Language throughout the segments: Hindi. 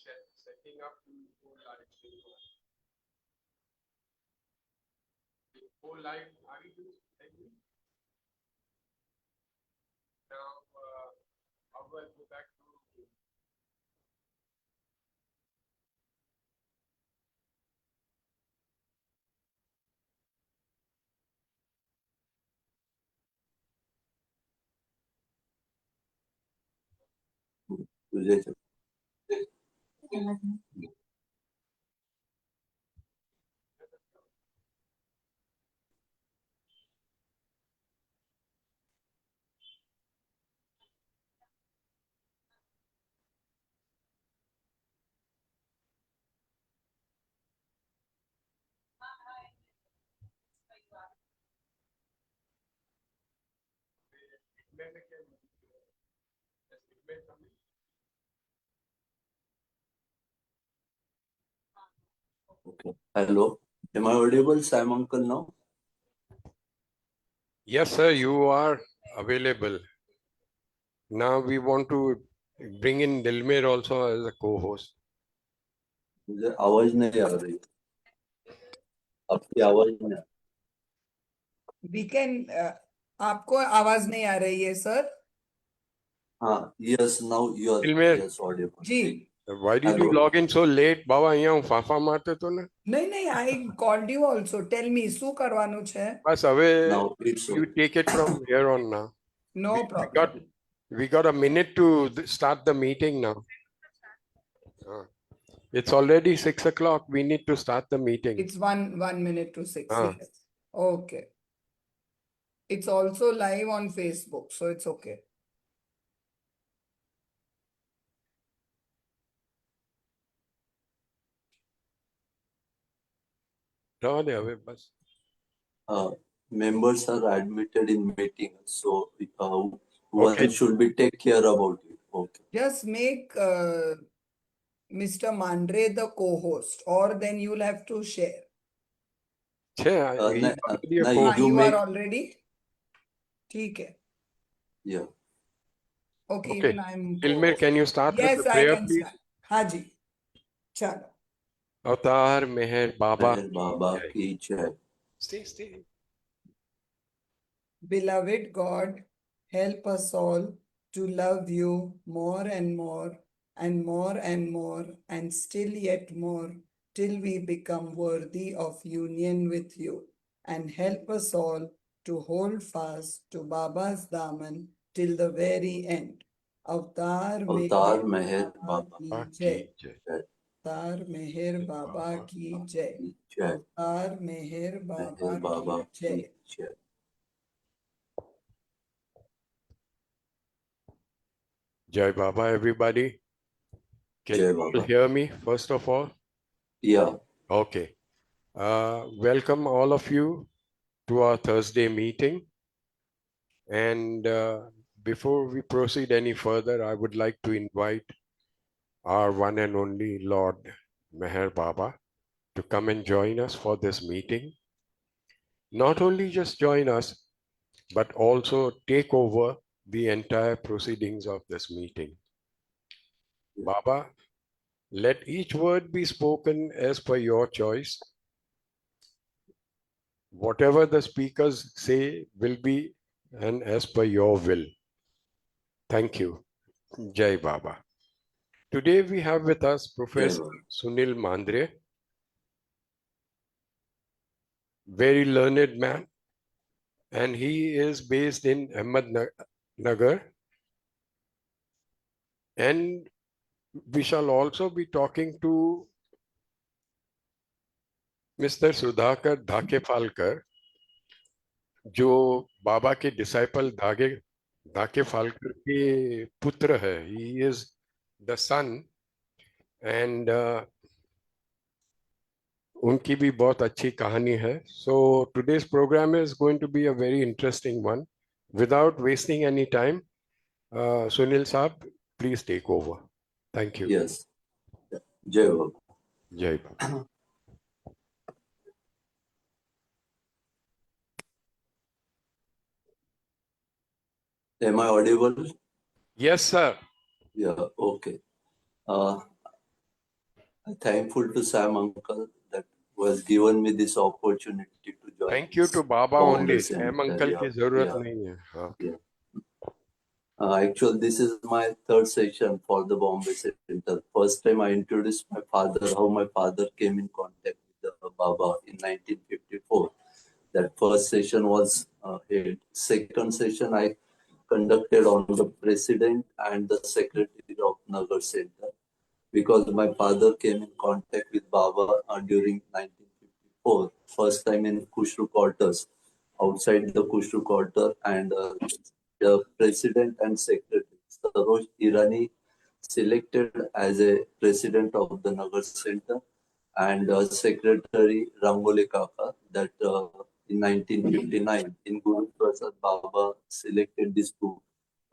setting up the whole life. Are you doing? Now, how do I go back to? Okay. Hello. Am I audible, Sam Uncle, now? Yes, sir, you are available. Now we want to bring in Dilmer also as a co-host. मुझे आवाज नहीं आ रही आपकी आवाज नहीं आ We can आपको आवाज नहीं आ रही है सर हाँ yes now you are Dilmer. yes audible ji Why did you Hello. log in so late? બાબા અહીંયા હું ફાફા મારતો તો ને नहीं I called you also. Tell me શું કરવાનું છે? બસ હવે now it's you take it from here on now. No We problem. We got a minute to start the meeting now. It's already 6 o'clock. We need to start the meeting. It's one minute to 6. Ah. Yes. Okay. It's also live on Facebook, so it's okay. રહેવા દે હવે બસ. members are admitted in meeting so one Okay. should be take care about it okay Just make Mr. Mandre the co-host, or then you'll have to share. છે no, he's already a no, co-host. you You make are already? ठीक है. yeah Okay, Okay. even I'm Dilmer, can you start with Yes, the I prayer, can please? start. हाँ जी. चलो. अवतार मेहर बाबा मेहर बाबा की जय stay. Beloved God, help us all to love you more and more and more and more and still yet more till we become worthy of union with you. And help us all to hold fast to Baba's Daman till the very end. Avtar अवतार मेहर बाबा की बाकी जय. जय. अवतार मेहर बाबा की जय. की जय अवतार मेहर मेहर बाबा बाबा की की जय. जय Jai Baba, everybody. Can Jai you all Baba. hear me, first of all? yeah Okay. Welcome all of you to our Thursday meeting. And before we proceed any further, I would like to invite our one and only Lord Meher Baba to come and join us for this meeting. Not only just join us, but also take over the entire proceedings of this meeting. Baba, let each word be spoken as per your choice. Whatever the speakers say will be and as per your will. Thank you. Jai Baba. Today we have with us Professor Baba. Sunil Mandre, very learned man, and he is based in Ahmednagar. And we shall also be talking to Mr. Sudhakar Dhakefalkar, जो बाबा के डिसाइपल धाकेफालकर के पुत्र है. He is the son, and उनकी भी बहुत अच्छी कहानी है. So today's program is going to be a very interesting one. Without wasting any time, Sunil Saab, please take over. Thank you. yes Jai Baba. Jai Baba. Am I audible? Yes, sir. Yeah, okay. I'm thankful to Sam uncle that was given me this opportunity to join. Thank you this to Baba Bombay only. Sam Center. uncle की जरूरत yeah. नहीं है. Okay. Yeah. Actually, this is my third session for the Bombay Center. First time I introduced my father, how my father came in contact with the Baba in 1954. That first session was held. Second session I conducted on the president and the secretary of Nagar Center, because my father came in contact with Baba during 1954. First time in Kushru quarters, outside the Kushru quarter, and the president and secretary, Saroj Irani, selected as a president of the Nagar Center, and secretary Rangoli Kaka, that in 1959 in Guru Prasad Baba selected these two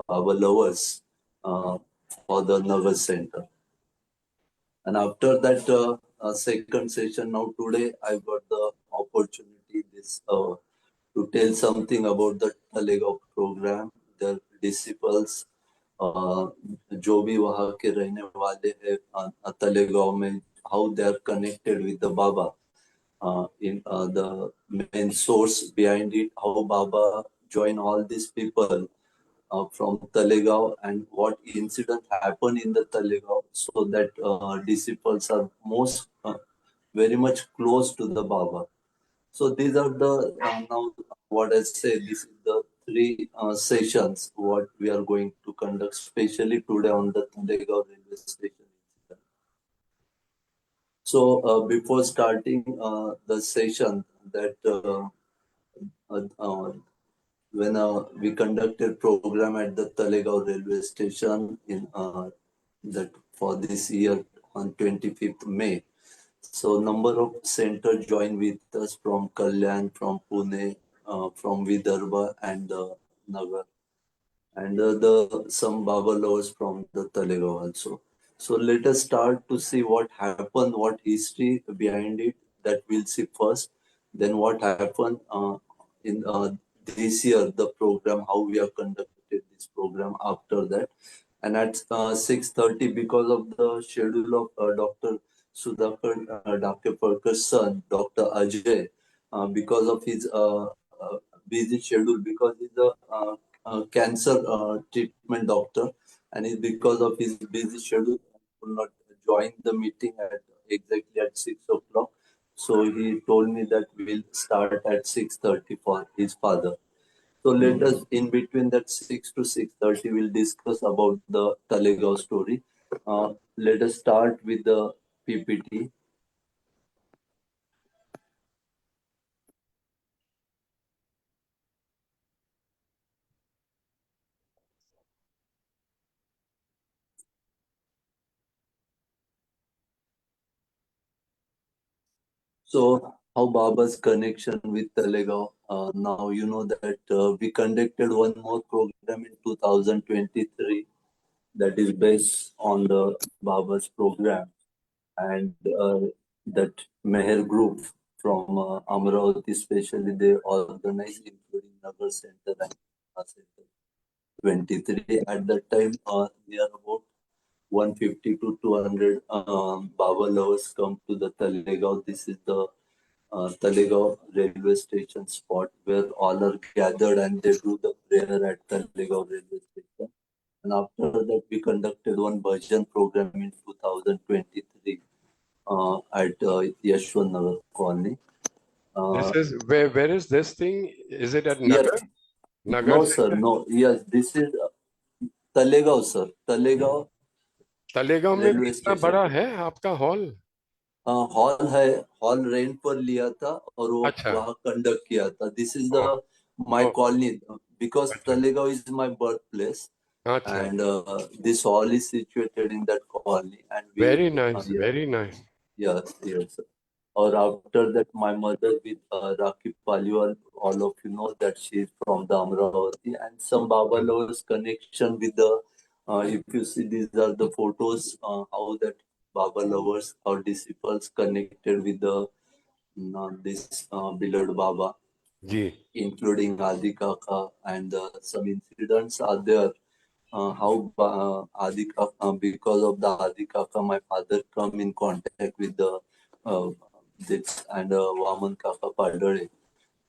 Baba lovers for the Nagar Center. And after that second session, now today I got the opportunity to tell something about the Talegaon program, the disciples, जो भी वहाँ के रहने वाले हैं तलेगांव में, how they are connected with the Baba, in the main source behind it, how Baba joined all these people from Talegaon, and what incident happened in the Talegaon, so that disciples are most very much close to the Baba. So these are the now what I say. This is the three sessions what we are going to conduct, especially today on the Talegaon railway station incident. So before starting the session, that when we conducted program at the Talegaon railway station in that for this year on 25th May. So number of center joined with us from Kalyan, from Pune, from Vidarbha and Nagar, and the some Baba lovers from the Talegaon also. So let us start to see what happened, what history behind it, that we'll see first. Then what happened in this year, the program, how we have conducted this program after that. And at 6:30, because of the schedule of Dr. Sudhakar Dakeparkar's son, Dr. Ajay, because of his busy schedule, because he's a cancer treatment doctor, and because of his busy schedule, he could not join the meeting at exactly at 6 o'clock. So he told me that we'll start at 6:30 for his father. So let us, in between that 6 to 6:30, we'll discuss about the Talegaon story. Let us start with the PPT. So how Baba's connection with Talegaon? Now you know that we conducted one more program in 2023 that is based on the Baba's program, and that Meher group from Amravati, especially they organized, including Nagar Center and Center 23. At that time, near about 150 to 200 Baba lovers come to the Talegaon. This is the Talegaon railway station spot where all are gathered and they do the prayer at Talegaon railway station. And after that, we conducted one bhajan program in 2023 at Yashwant Nagar Colony. This is where is this thing? Is it at Yes. Nagar? Nagar No, sir. Center? No. Yes, this is Talegaon, sir. Talegaon Talegaon में भी रेलवे इतना स्टेशन. बड़ा है आपका हॉल? हॉल है, हॉल रेंट पर लिया था और वो अच्छा. वहाँ कंडक्ट किया था. This is the my Oh. Colony, because अच्छा. Talegaon is my birthplace, अच्छा. and this hall is situated in that colony. And we, Very nice. yeah, Very nice. yes, yes, sir. Or after that, my mother with Rakhi Paliwal, all of you know that she is from the Amravati, and some Baba lovers connection with the, if you see, these are the photos, how that Baba lovers or disciples connected with the this beloved Baba, ji. including Adi Kaka, and some incidents are there how because of the Adi Kaka, my father come in contact with the this and Vaman Kaka Padare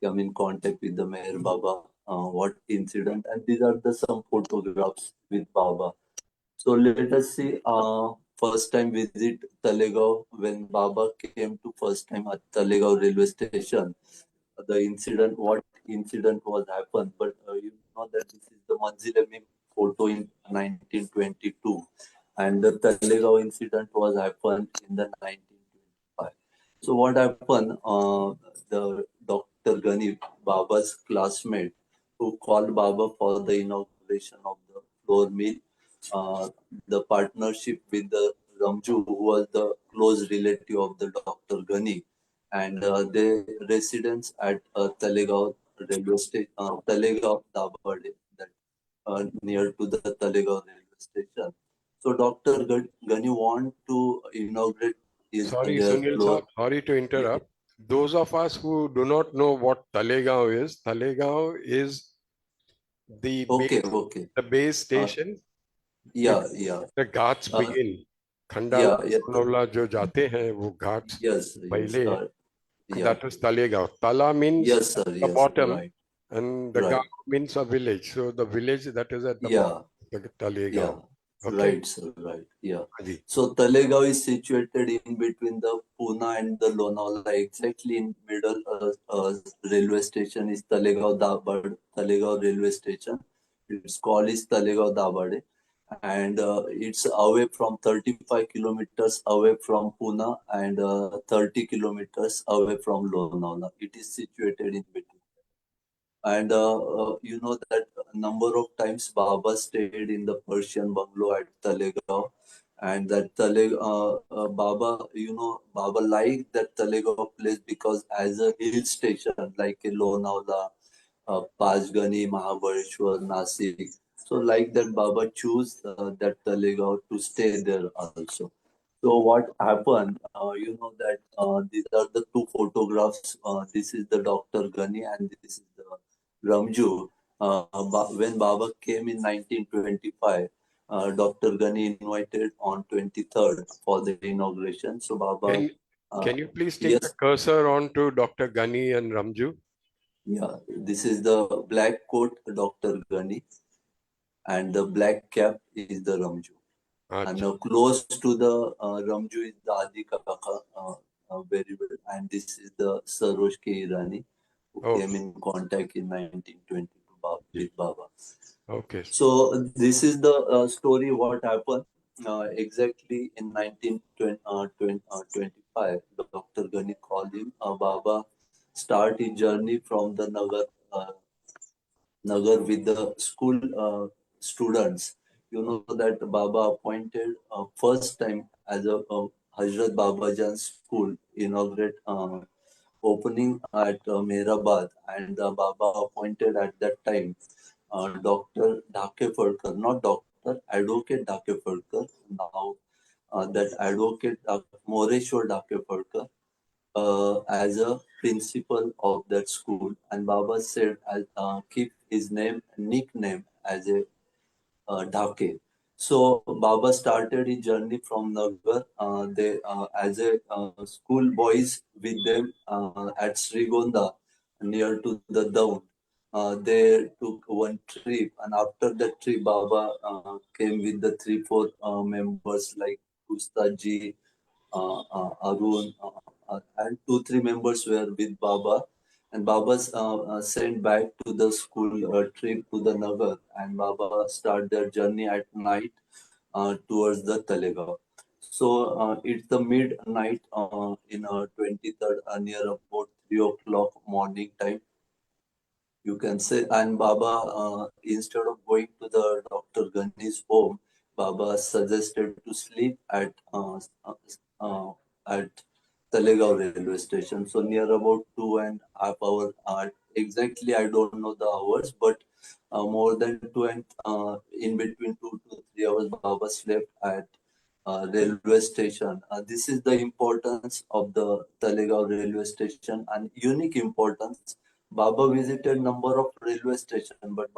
come in contact with the Meher Baba. What incident? And these are the some photographs with Baba. So let us see. First time visit Talegaon when Baba came to first time at Talegaon railway station. The incident, what incident was happened, but you know that this is the Manzilemi photo in 1922, and the Talegaon incident was happened in the 1925. So what happened? The Dr. Gani, Baba's classmate, who called Baba for the inauguration of the floor mill, uh, the partnership with the Ramju, who was the close relative of the Dr. Ghani, and they residence at Talegaon railway station, Talegaon Dabade, that near to the Talegaon railway station. So Dr. Ghani want to inaugurate Sorry, their Sunil floor. sir, sorry to interrupt. Those of us who do not know what Talegaon is Okay, okay. the base Uh, station yeah, yeah. the ghats Uh, begin. yeah, Khandala, yeah. Sonola jo jate hain, wo ghats Yes, yes. pahle, Yeah. that is Talegaon. Tala means Yes, sir. the Yes, bottom right, and the Gaon right. means a village. So the village that is at the bottom, Yeah. the Talegaon. Yeah, Okay? right, sir, right. Yeah. Haji. So Talegaon is situated in between the Pune and the Lonavala, exactly in middle railway station is Talegaon Dabad, Talegaon railway station. It's called is Talegaon Dabade, and it's away from 35 kilometers away from Pune and 30 kilometers away from Lonavala. It is situated in between. And you know that a number of times Baba stayed in the Persian bungalow at Talegaon, and that Baba, you know, Baba liked that Talegaon place because as a hill station like a Lonavala, Pachgani, Mahabaleshwar, Nasik. So like that, Baba choose that Talegaon to stay there also. So what happened? You know that these are the two photographs. This is the Dr. Ghani and this is the Ramju. When Baba came in 1925, Dr. Ghani invited on 23rd for the inauguration. So Baba, Can, uh, can you please take the yes, cursor on to Dr. Gani and Ramju? yeah, this is the black coat Dr. Ghani and the black cap is the Ramju. And Acha. close to the Ramju is the Adi Kaka very well. And this is the Saroj K. Irani who came Okay. in contact in 1922 with Baba. Okay. So this is the story what happened exactly in 1925. Dr. Ghani called him. Baba start his journey from the Nagar with the school students. You know that Baba appointed first time as a Hazrat Babajan school inaugurate opening at Mehrabad, and Baba appointed at that time Dr. Dhakefalkar, not Doctor, Advocate Dhakefalkar. Now that Advocate Moreshwar Dhakefalkar as a principal of that school, and Baba said, "I'll keep his name, nickname as a Dhake." So Baba started his journey from Nagar. They as a school boys with them at Srigonda near to the Down. They took one trip, and after that trip, Baba came with the 3-4 members like Ustadji, Arun, and 2-3 members were with Baba. And Baba sent back to the school trip to the Nagar, and Baba start their journey at night towards the Talegaon. So it's the midnight in 23rd, near about 3 o'clock morning time, you can say. And Baba, instead of going to the Dr. Ghani's home, Baba suggested to sleep at Talegaon railway station. So near about 2.5 hours. Exactly, I don't know the hours, but more than two and in between 2 to 3 hours, Baba slept at railway station. This is the importance of the Talegaon railway station and unique importance. Baba visited number of railway station, but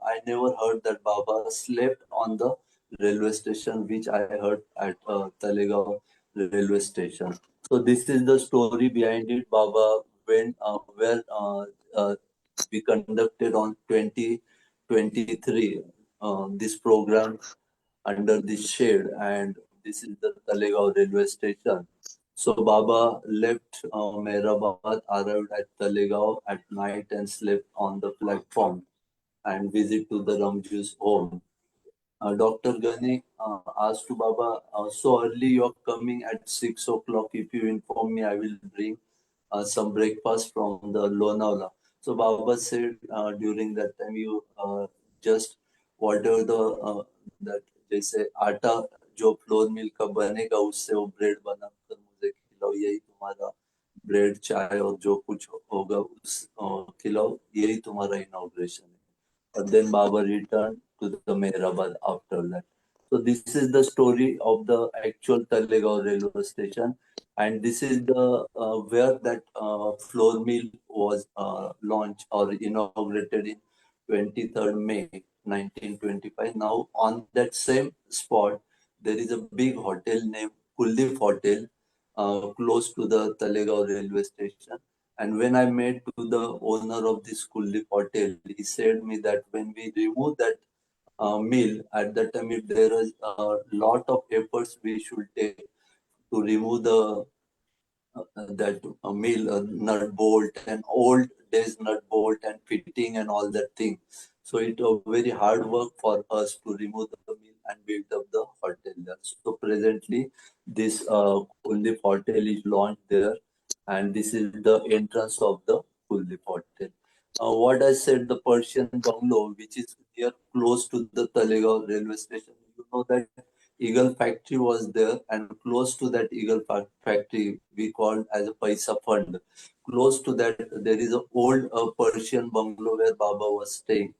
I never heard that Baba slept on the railway station, which I heard at Talegaon railway station. So this is the story behind it. Baba went where we conducted on 2023 this program under this shade, and this is the Talegaon railway station. So Baba left Mehrabad, arrived at Talegaon at night and slept on the platform and visit to the Ramju's home. Dr. Ghani asked to Baba, so early you're coming at 6 o'clock. If you inform me, I will bring some breakfast from the Lonavala. So Baba said during that time, you just whatever that जैसे आटा जो फ्लोर मिल का बनेगा उससे वो ब्रेड बनाकर मुझे खिलाओ, यही तुम्हारा ब्रेड चाय और जो कुछ होगा उस खिलाओ, यही तुम्हारा इनॉग्रेशन है. And then Baba returned to the Mehrabad after that. So this is the story of the actual Talegaon railway station, and this is the where that floor mill was launched or inaugurated in 23rd May 1925. Now on that same spot, there is a big hotel named Kuldeep Hotel, close to the Talegaon railway station. And when I met to the owner of this Kuldeep Hotel, he said me that when we remove that mill, at that time, if there is a lot of efforts we should take to remove the that mill nut bolt and old days nut bolt and fitting and all that thing. So it was very hard work for us to remove the mill and build up the hotel there. So presently, this Kuldeep Hotel is launched there, and this is the entrance of the Kuldeep Hotel. What I said, the Persian bungalow, which is here close to the Talegaon railway station, you know that Eagle factory was there, and close to that Eagle factory, we called as a Paisa Fund. Close to that, there is an old Persian bungalow where Baba was staying.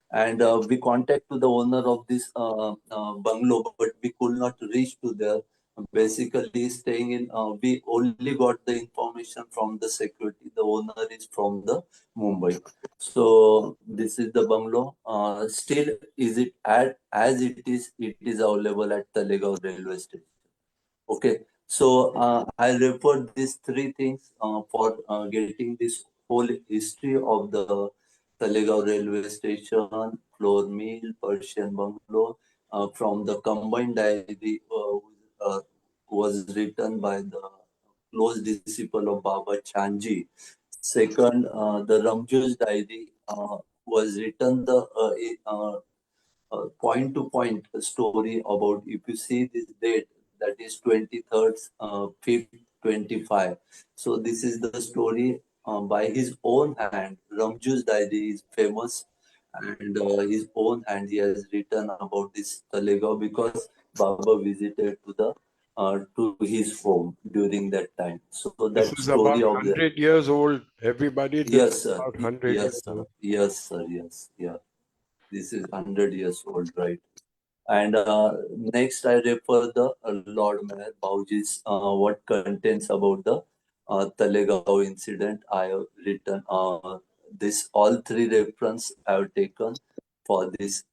And we contacted to the owner of this bungalow, but we could not reach to there. Basically, staying in, we only got the information from the security. The owner is from the Mumbai. So this is the bungalow. Still, is it as it is? It is available at Talegaon railway station. Okay. So I referred these three things for getting this whole history of the Talegaon railway station, floor mill, Persian bungalow, from the combined diary was written by the close disciple of Baba Chanji. Second, the Ramju's diary was written the point to point story about, if you see this date, that is 23rd 5th 25. So this is the story by his own hand. Ramju's diary is famous, and his own hand he has written about this Talegaon because Baba visited to his home during that time. So This that is about story of the 100 years old. Everybody, this yes is sir, about 100 yes years sir, old. yes sir, yes, yeah. This is 100 years old, right? And next, I refer the Lord Mayor Bauji's what contents about the Talegaon incident. I have written this all three reference I have taken for this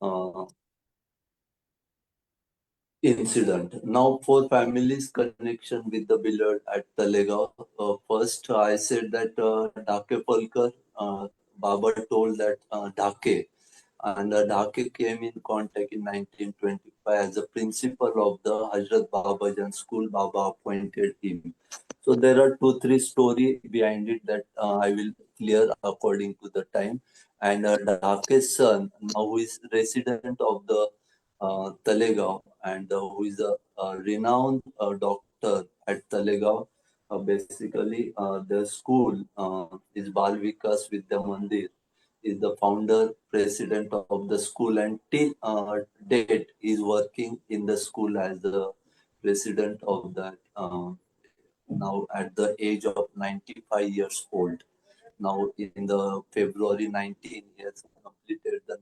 incident. Now, for families' connection with the beloved at Talegaon. First, I said that Dake Palkar, Baba told that Dake, and Dhake came in contact in 1925 as a principal of the Hazrat Babajan school. Baba appointed him. So there are two, three stories behind it that I will clear according to the time. And Dhake's son, now who is resident of the Talegaon, and who is a renowned doctor at Talegaon. Basically, the school is Bal Vikas Vidya Mandir, is the founder president of the school, and till date is working in the school as the president of that, now at the age of 95 years old. Now in the February 19 he has completed the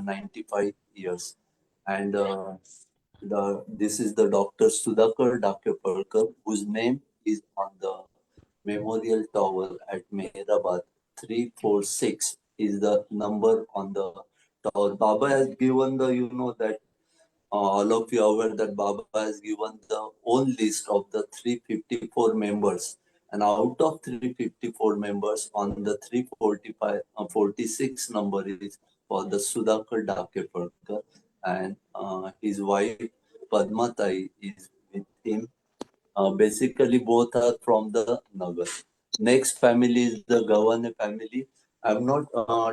95 years. And this is the Dr. Sudhakar Dakepalkar, whose name is on the memorial tower at Mehrabad. 346 is the number on the tower. Baba has given the, you know, that all of you are aware that Baba has given the own list of the 354 members. And out of 354 members, on the 46 number is for the Sudhakar Dakepalkar, and his wife Padmatai is with him. Basically, both are from the Nagar. Next family is the Gawane family. I'm not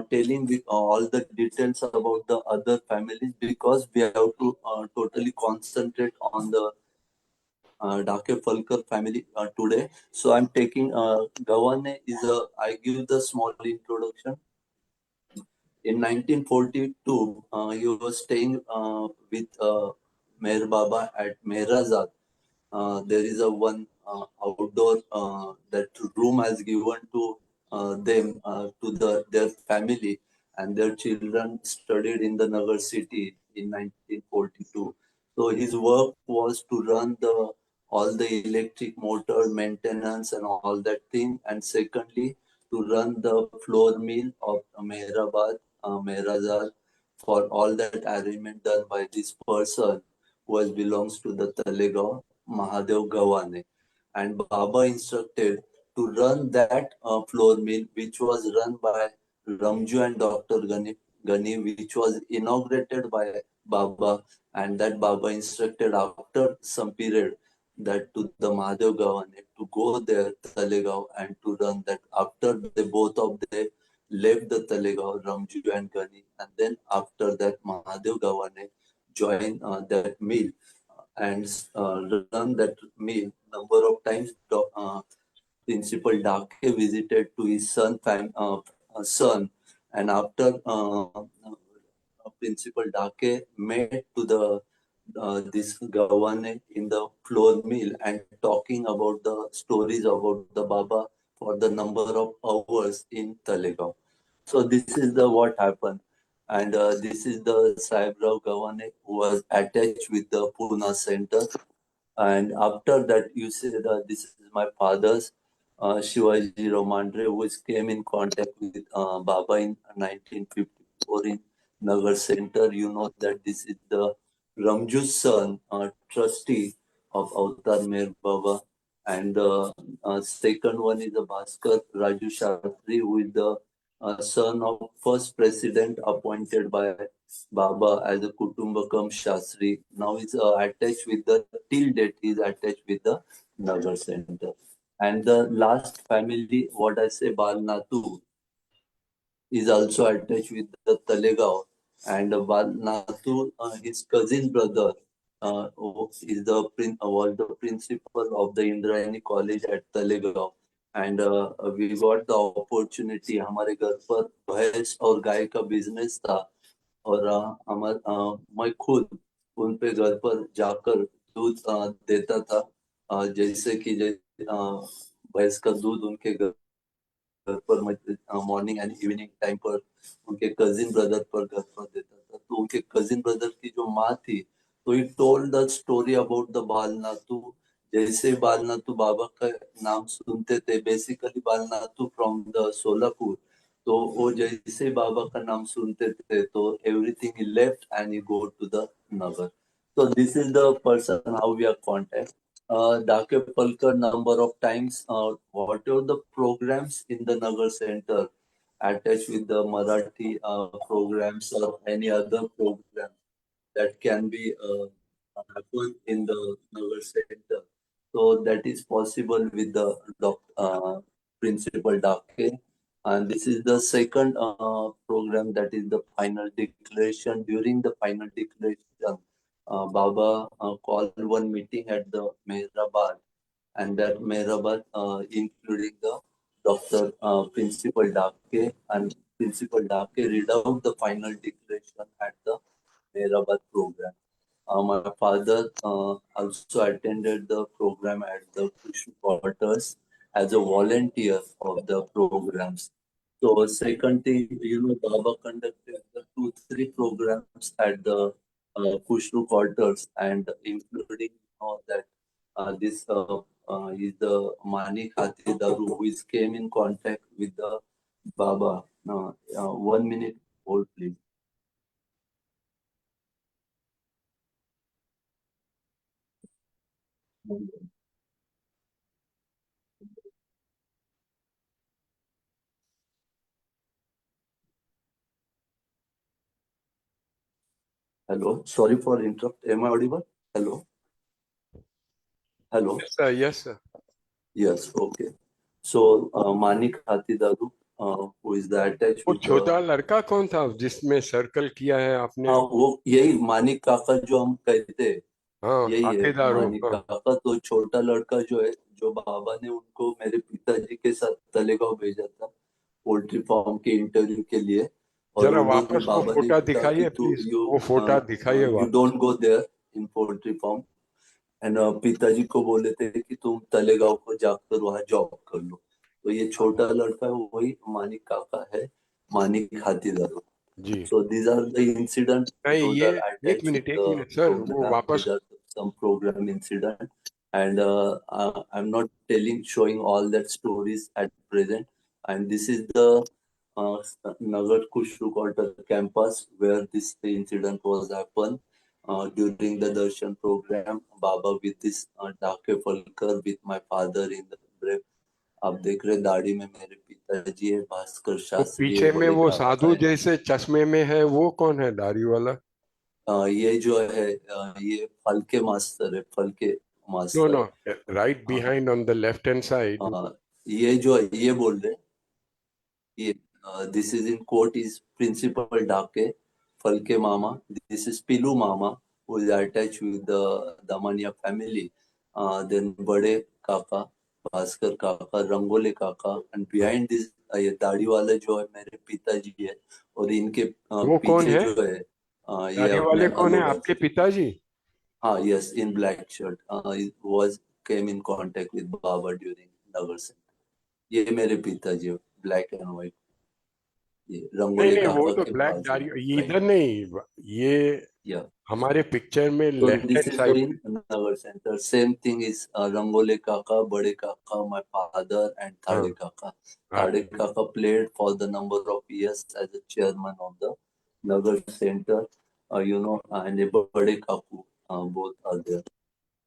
telling all the details about the other families because we have to totally concentrate on the Dakepalkar family today. So I'm taking Gawane I give the small introduction. In 1942, he was staying with Meher Baba at Mehrazad. There is a one outdoor that room has given to them to their family, and their children studied in the Nagar city in 1942. So his work was to run the all the electric motor maintenance and all that thing, and secondly to run the floor mill of Mehrazad for all that arrangement done by this person who belongs to the Talegaon Mahadev Gawane. And Baba instructed to run that floor mill, which was run by Ramju and Dr. Gani, which was inaugurated by Baba. And that Baba instructed after some period that to the Mahadev Gawane to go there, Talegaon, and to run that. After they both of them left the Talegaon, Ramju and Gani, and then after that Mahadev Gawane joined that mill and run that mill. Number of times Principal Dake visited to his son, and after Principal Dake met to the this Gawane in the floor mill and talking about the stories about the Baba for the number of hours in Talegaon. So this is the what happened, and this is the Sahibrao Gawane who was attached with the Pune Center. And after that, you say that this is my father's Shivaji Romandre, who came in contact with Baba in 1954 in Nagar Center. You know that this is the Ramju's son, trustee of Avatar Meher Baba. And the second one is the Bhaskar Raju Shastri, who is the son of first president appointed by Baba as a Kutumbakam Shastri. Now he's attached with the, till date, he's attached with the Nagar Center. And the last family, what I say, Balnatu, is also attached with the Talegaon. And Balnatu, his cousin brother, is the was the principal of the Indrayani College at Talegaon. And we got the opportunity, हमारे घर पर भैंस और गाय का बिजनेस था, और मैं खुद उन पे घर पर जाकर दूध देता था, जैसे कि भैंस का दूध उनके घर पर मॉर्निंग एंड इवनिंग टाइम पर उनके कजिन ब्रदर पर घर पर देता था. तो उनके कजिन ब्रदर की जो माँ थी, तो he told the story about the Balnatu. जैसे बालनातू बाबा का नाम सुनते थे, basically Balnatu from the Solapur, तो वो जैसे बाबा का नाम सुनते थे तो everything he left and he go to the Nagar. So this is the person how we are contact. Dakepalkar number of times, whatever the programs in the Nagar Center attached with the Marathi programs or any other program that can be happen in the Nagar Center. So that is possible with the Principal Dake. And this is the second program, that is the final declaration. During the final declaration, Baba called one meeting at the Mehrabad, and that Mehrabad including the Dr. Principal Dake, and Principal Dake read out the final declaration at the Mehrabad program. My father also attended the program at the Kush quarters as a volunteer of the programs. So second thing, Baba conducted the 2-3 programs at the Kushru quarters, and including that this is the Manik Hathi Daru, who came in contact with the Baba, 1 minute hold, please. Hello, sorry for interrupt. Am I audible? Hello, hello. Yes, sir. Yes, sir. Yes, okay. So, Manik Hathidaru, who is the attached वो with the छोटा लड़का कौन था जिसमें सर्कल किया है आपने? हाँ वो यही मानिक काका जो हम कहते हैं हाँ, यही है हाथीदारू। मानिक हाँ, काका। तो छोटा लड़का जो है जो बाबा ने उनको मेरे पिताजी के साथ तलेगांव भेजा था पोल्ट्री फार्म के इंटरव्यू के लिए। और जरा उन्होंने वापस वो बाबा ने फोटा कहा कि दिखाइए तू प्लीज, यू वो फोटा दिखाइए यू वापस। Don't go there in poultry farm. And पिताजी को बोले थे कि तुम तलेगांव को जाकर वहां जॉब कर लो। तो ये छोटा लड़का है वही मानिक काका है, मानिक हाथीदारू। जी। So these are the incidents, नहीं, those ये are attached with एक the मिनट सर, वो program. वापस। These are some program incident, and I'm not showing all that stories at present. And this is the Nagar Kushru Quarter campus where this incident was happened during the Darshan program. Baba with this Dake Falkar with my father in the brave. आप देख रहे दाढ़ी में मेरे पिताजी है, भास्कर वो शास्त्री है, पीछे में बड़े वो काका साधु है। जैसे चश्मे में है, वो कौन है दाढ़ी वाला? ये जो है ये फलके मास्टर है, Phalke no master. No, right हाँ, behind on the left hand side. ये जो ये बोल रहे ये this is in court is principal Dake Phalke mama. This is पिलू मामा who is attached with the Damania family. Then बड़े काका भास्कर काका, रंगोले काका, एंड बिहाइंड दिस ये दाढ़ी वाले जो है मेरे पिताजी है। और इनके वो कौन पीछे है? जो है ये दाढ़ी अपने वाले कौन है? अलोबा आपके जी। पिताजी? हाँ, yes, in black shirt. He was came in contact with Baba during Nagar Center. ये मेरे पिताजी ब्लैक एंड व्हाइट, ये नहीं रंगोली नहीं, वो काका तो के ब्लैक बाजू दाढ़ी, ये राइट। इधर नहीं, ये या हमारे पिक्चर में so left this hand is the side in में। Nagar Center. Same thing is Rangole Kaka, Bade Kaka, my father, and हाँ, Thade Kaka. हाँ, Thade Kaka played for the number of years as a chairman of the Nagar Center, and Bade Kaku, both are there.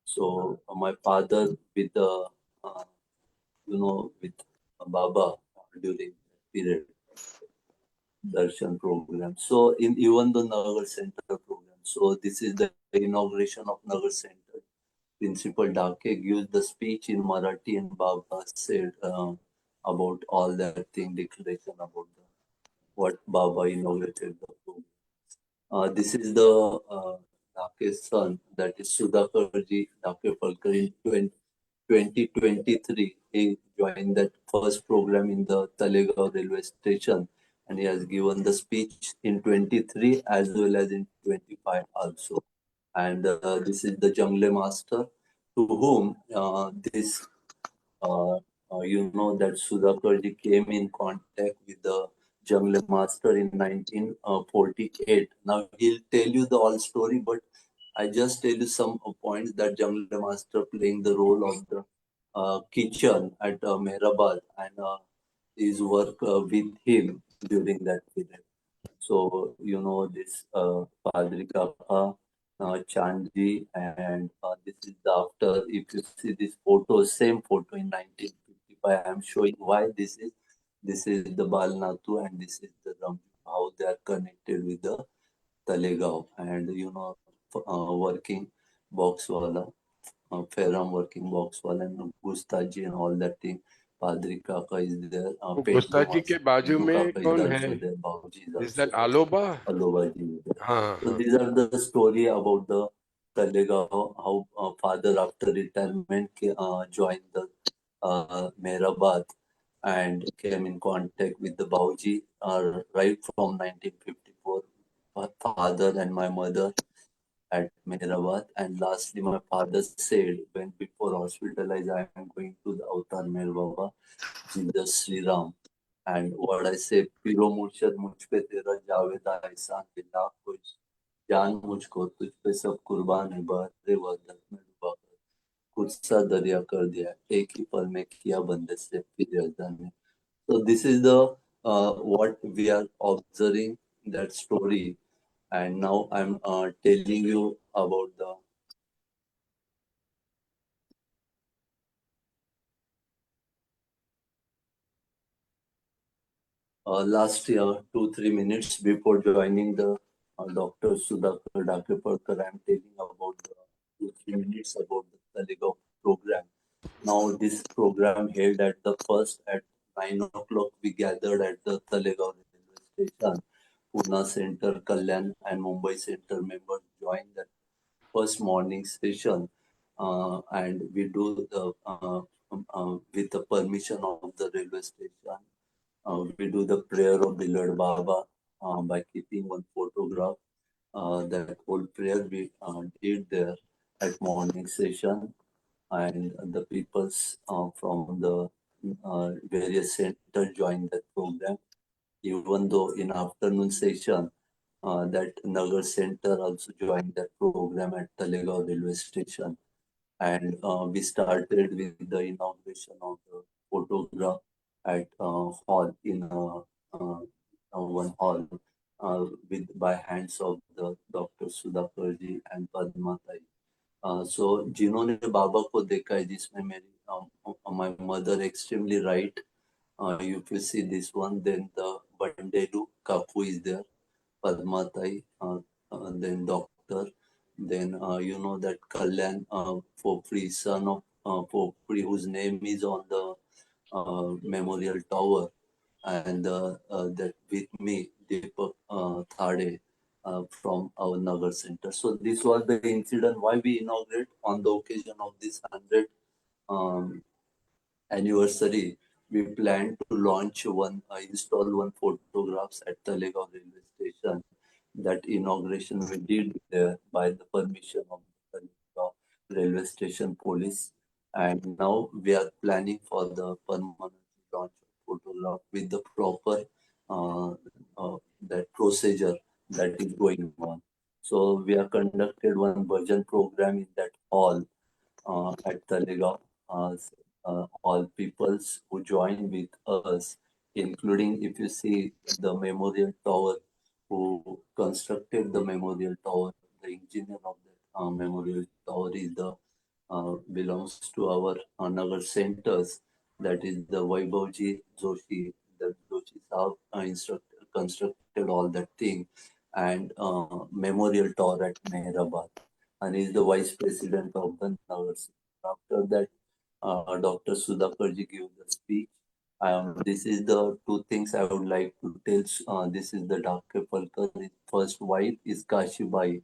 So my father with uh, with Baba during that period darshan program. So in even the Nagar Center program. So this is the inauguration of Nagar Center. Principal Dake gives the speech in Marathi and Baba said about all that thing, declaration about what Baba inaugurated the program. This is the Dake's son, that is Sudhakarji Dake Falkar in 2023. He joined that first program in the Talegaon railway station, and he has given the speech in 23 as well as in 25 also. And this is the Jungle Master to whom this that Sudhakarji came in contact with the Jungle Master in 1948. Now he'll tell you the whole story, but I just tell you some points that Jungle Master playing the role of the kitchen at Mehrabad and his work with him during that period. So, this Padri Kaka, Chandji, and this is the after. If you see this photo, same photo in 1955, I'm showing why this is. This is the Balnatu and this is the Ram, how they are connected with the Talegaon and, working box wala, Ferrum working box wala and Gustaji and all that thing. Padri Kaka is there, वो Pendlu गुस्ताजी के Master, बाजू Pendlu में Kaka is कौन है? also there, Babuji is is also that there. आलोबा? Alobaji. हाँ So हाँ। these are the story about the Talegaon, how father after retirement joined the Mehrabad and came in contact with the Bauji right from 1954. My father and my mother at Mehrabad, and lastly my father said when before hospitalized I am going to the Avatar Meher Baba, Jesus Sri Ram. And what I say, Piro Murshad मुझ पे तेरा जावेदा एहसान के लाख कुछ जान मुझको तुझ पे सब कुर्बान है बहरे वदन में डूबा कर खुद सा दरिया कर दिया एक ही पल में किया बंदे से फिर यज़ान ने. So this is the what we are observing that story. And now I'm telling you about the last year, 2-3 minutes before joining the Dr. Sudhakar Dakeparkar, I'm telling about the 2-3 minutes about the Talegaon program. Now this program held at the first at 9 o'clock. We gathered at the Talegaon railway station. Pune Center, Kalyan, and Mumbai Center members joined that first morning session, and we do the with the permission of the railway station. We do the prayer of the Lord Baba by keeping one photograph. That whole prayer we did there at morning session, and the peoples from the various centers joined that program. Even though in afternoon session, that Nagar Center also joined that program at Talegaon railway station. And we started with the inauguration of the photograph at hall in one hall with by hands of the Dr. Sudhakarji and Padmatai. So जिन्होंने बाबा को देखा है जिसमें मेरी my mother extremely right. If you see this one, then the Bandelu Kapu is there, Padmatai, then Doctor, then you know that Kalyan Popri, son of Popri, whose name is on the memorial tower, and that with me, Deepak Thade from our Nagar Center. So this was the incident why we inaugurate on the occasion of this 100th anniversary. We plan to launch install one photographs at Talegaon railway station. That inauguration we did there by the permission of the Talegaon railway station police. And now we are planning for the permanent launch of photograph with the proper that procedure that is going on. So we are conducted one bhajan program in that hall at Talegaon. All peoples who join with us, including if you see the memorial tower, who constructed the memorial tower, the engineer of the memorial tower is the belongs to our Nagar centers. That is the Vaibhavji Joshi. The Joshi Saab constructed all that thing, and memorial tower at Mehrabad, and is the vice president of the Nagar. After that, Dr. Sudhakarji gave the speech. This is the two things I would like to tell. This is the Dr. Palkar's first wife is Kashibai.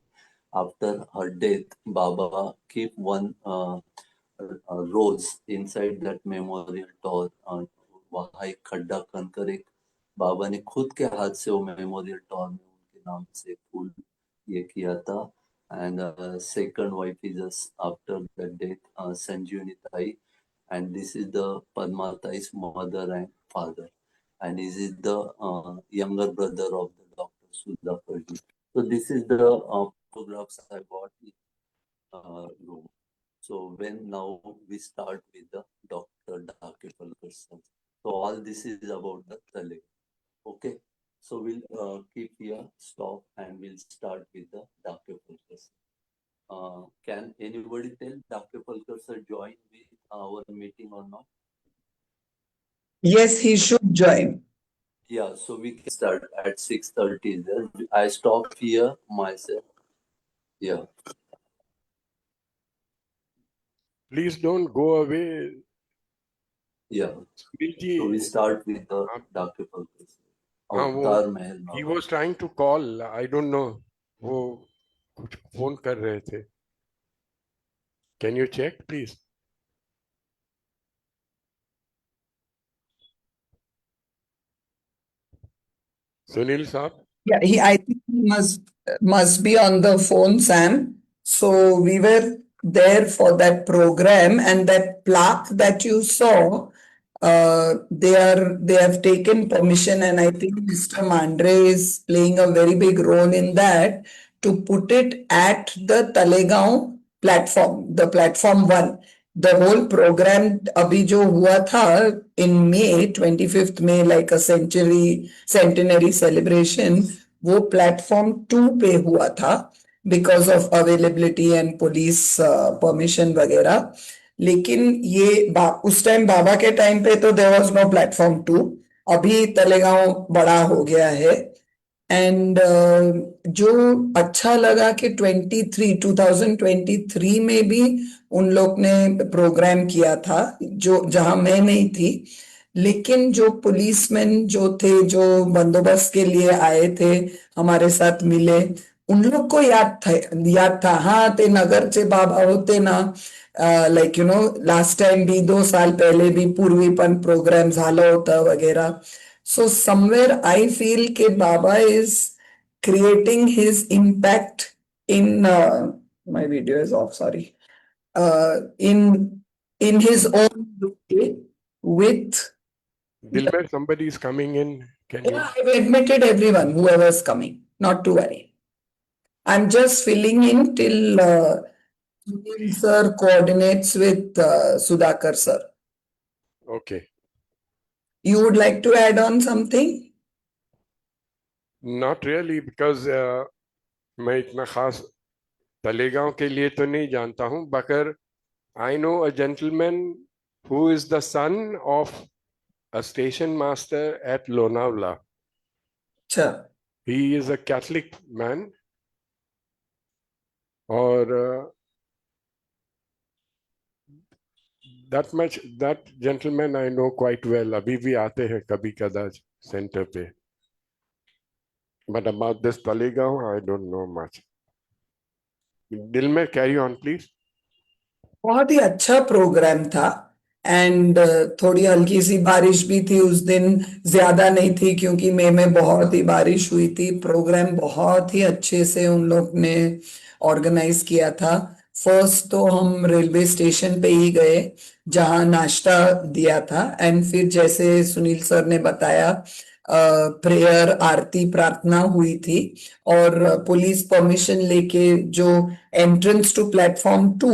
After her death, Baba keep one rose inside that memorial tower. वहाँ एक खड्डा खनकर एक बाबा ने खुद के हाथ से वो मेमोरियल टॉवर में उनके नाम से फूल ये किया था. And second wife is just after the death, Sanjeevani Tai, and this is the Padma Tai's mother and father, and this is the younger brother of the Dr. Sudhakarji. So this is the photographs I bought in room. So when now we start with the Dr. Dakepalkar sir. So all this is about the Tale. Okay. So we'll keep here, stop, and we'll start with the Dakepalkar sir. Can anybody tell Dakepalkar sir join with our meeting or not? Yes, he should join. Yeah, so we can start at 6:30. I stop here myself. Yeah. Please don't go away. Yeah. Sunilji, So we start with the Dakepalkar sir. हाँ, Avatar Mahal. he was trying to call. I don't know. वो कुछ फोन कर रहे थे. Can you check, please? Sunil Saab? Yeah, I think he must be on the phone, Sam. So we were there for that program, and that plaque that you saw, they have taken permission, and I think Mr. Mandre is playing a very big role in that to put it at the Talegaon platform, the platform 1. the whole program अभी जो हुआ था in May 25th में like a centenary celebration, वो platform 2 पे हुआ था because of availability and police permission वगैरह. लेकिन ये उस टाइम बाबा के टाइम पे तो there was no platform 2. अभी तलेगांव बड़ा हो गया है. एंड जो अच्छा लगा कि 2023 में भी उन लोग ने प्रोग्राम किया था जो जहां मैं नहीं थी, लेकिन जो पुलिसमैन जो थे जो बंदोबस्त के लिए आए थे हमारे साथ मिले, उन लोग को याद था हाँ ते नगरचे बाबा होते ना, like you know last time भी 2 साल पहले भी पूर्वी पण प्रोग्राम झालं होतं वगैरह. So somewhere I feel कि Baba is creating his impact in my video is off, sorry. In his own way with Dilmer, somebody is coming in. Can you? yeah, I've admitted everyone, whoever's coming, not to worry. I'm just filling in till Sunil sir coordinates with Sudhakar sir. Okay. You would like to add on something? Not really, because मैं इतना खास तलेगांव के लिए तो नहीं जानता हूं, मगर I know a gentleman who is the son of a station master at Lonavala. अच्छा. He is a Catholic man, और that gentleman I know quite well. अभी भी आते हैं कभी कदाच सेंटर पे. But about this Talegaon, I don't know much. Dilmer, carry on, please. बहुत ही अच्छा प्रोग्राम था. एंड थोड़ी हल्की सी बारिश भी थी उस दिन, ज्यादा नहीं थी क्योंकि मई में बहुत ही बारिश हुई थी. प्रोग्राम बहुत ही अच्छे से उन लोग ने ऑर्गेनाइज किया था. फर्स्ट तो हम रेलवे स्टेशन पे ही गए जहां नाश्ता दिया था, एंड फिर जैसे सुनील सर ने बताया प्रेयर आरती प्रार्थना हुई थी, और पुलिस परमिशन लेके जो एंट्रेंस टू प्लेटफॉर्म 2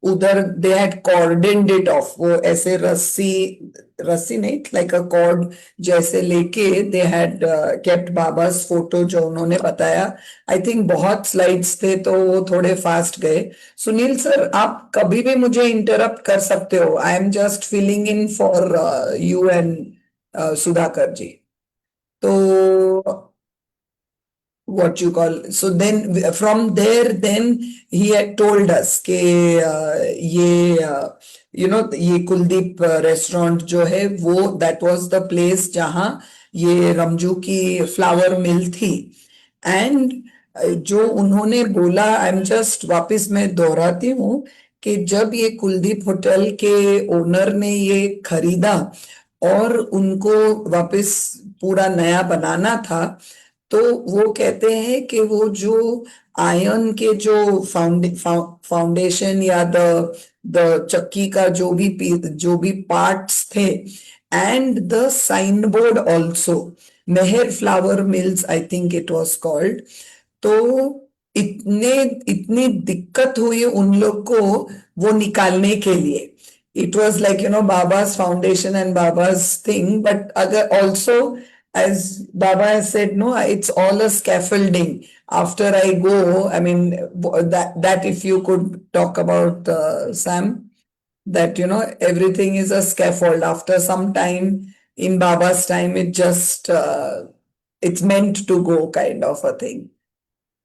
उधर दे हैड कॉर्डेंड इट ऑफ. वो ऐसे रस्सी नहीं, लाइक अ कॉर्ड जैसे लेके दे हैड केप्ट बाबास फोटो जो उन्होंने बताया. आई थिंक बहुत स्लाइड्स थे तो वो थोड़े फास्ट गए. सुनील सर आप कभी भी मुझे इंटरप्ट कर सकते हो. I am just filling in for you and Sudhakar ji. तो what you call, so then from there then he had told us कि ये you know ये कुलदीप रेस्टोरेंट जो है वो that was the place जहां ये रमजू की फ्लावर मिल थी. एंड जो उन्होंने बोला, आई एम जस्ट वापस मैं दोहराती हूँ कि जब ये कुलदीप होटल के ओनर ने ये खरीदा और उनको वापस पूरा नया बनाना था, तो वो कहते हैं कि वो जो आयरन के जो फाउंडेशन या द चक्की का जो भी पार्ट्स थे, and the sign board also, Mehar flower mills I think it was called. तो इतनी दिक्कत हुई उन लोग को वो निकालने के लिए. It was like, you know, Baba's foundation and Baba's thing, but also, as Baba has said, no, it's all a scaffolding. After I go, I mean, that if you could talk about Sam, that, you know, everything is a scaffold. After some time, in Baba's time, it's meant to go kind of a thing.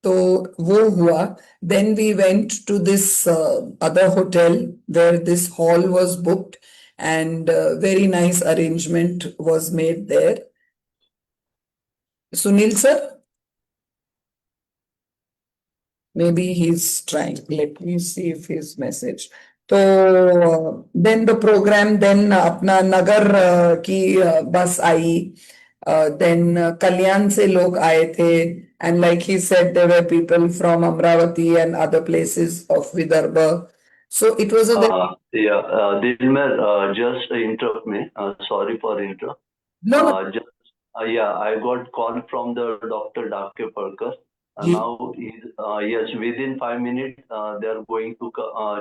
तो वो हुआ. Then we went to this other hotel where this hall was booked, and very nice arrangement was made there. Sunil sir, maybe he's trying. Let me see if his message. तो then the program, then अपना नगर की बस आई. Then कल्याण से लोग आए थे, and like he said, there were people from Amravati and other places of Vidarbha. So it was a very Dilmer, just interrupt me. Sorry for interrupt. no. Yeah, I got call from the Dr. Dakepalkar. Now, yes, within 5 minutes, they are going to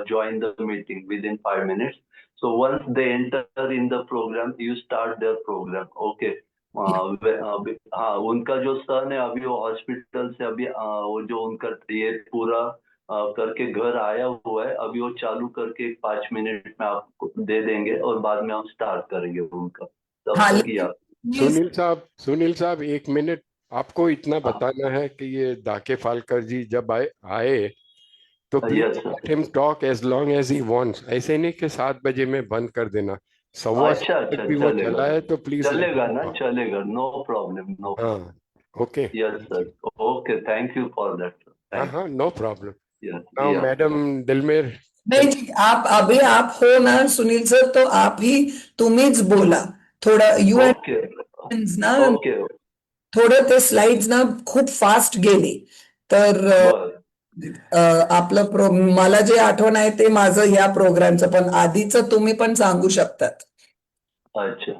join the meeting within 5 minutes. So once they enter in the program, you start their program. Okay. हाँ, उनका जो सन है अभी वो हॉस्पिटल से अभी वो जो उनका ये पूरा करके घर आया हुआ है, अभी वो चालू करके 5 मिनट में आपको दे देंगे और बाद में हम स्टार्ट करेंगे उनका। तब हाँ, तक या सुनील साहब 1 मिनट, आपको इतना बताना है कि ये दाके फालकर जी जब आए तो yes please sir. Let him talk as long as he wants. ऐसे नहीं कि 7 बजे में बंद कर देना, सवा अच्छा 7 अच्छा, तक भी वो चलेगा चला है तो प्लीज लेट चलेगा हिम ना, टॉक। चलेगा, नो प्रॉब्लम, नो हाँ, problem. Okay, yes thank sir, you. Okay, thank you for that sir, हाँ थैंक हाँ, no problem. You. Yes now या मैडम दिलमेर, नहीं ठीक, आप अभी आप हो ना सुनील सर, तो आप ही, तुम्हीच बोला थोडा. यू ओके ना, ओके, थोडं ते स्लाइड्स ना खूप फास्ट गेली तर बर आपलं मला जे आठवण आहे ते माझं ह्या प्रोग्रामचं, पण आधीचं तुम्ही पण सांगू शकतात. अच्छा।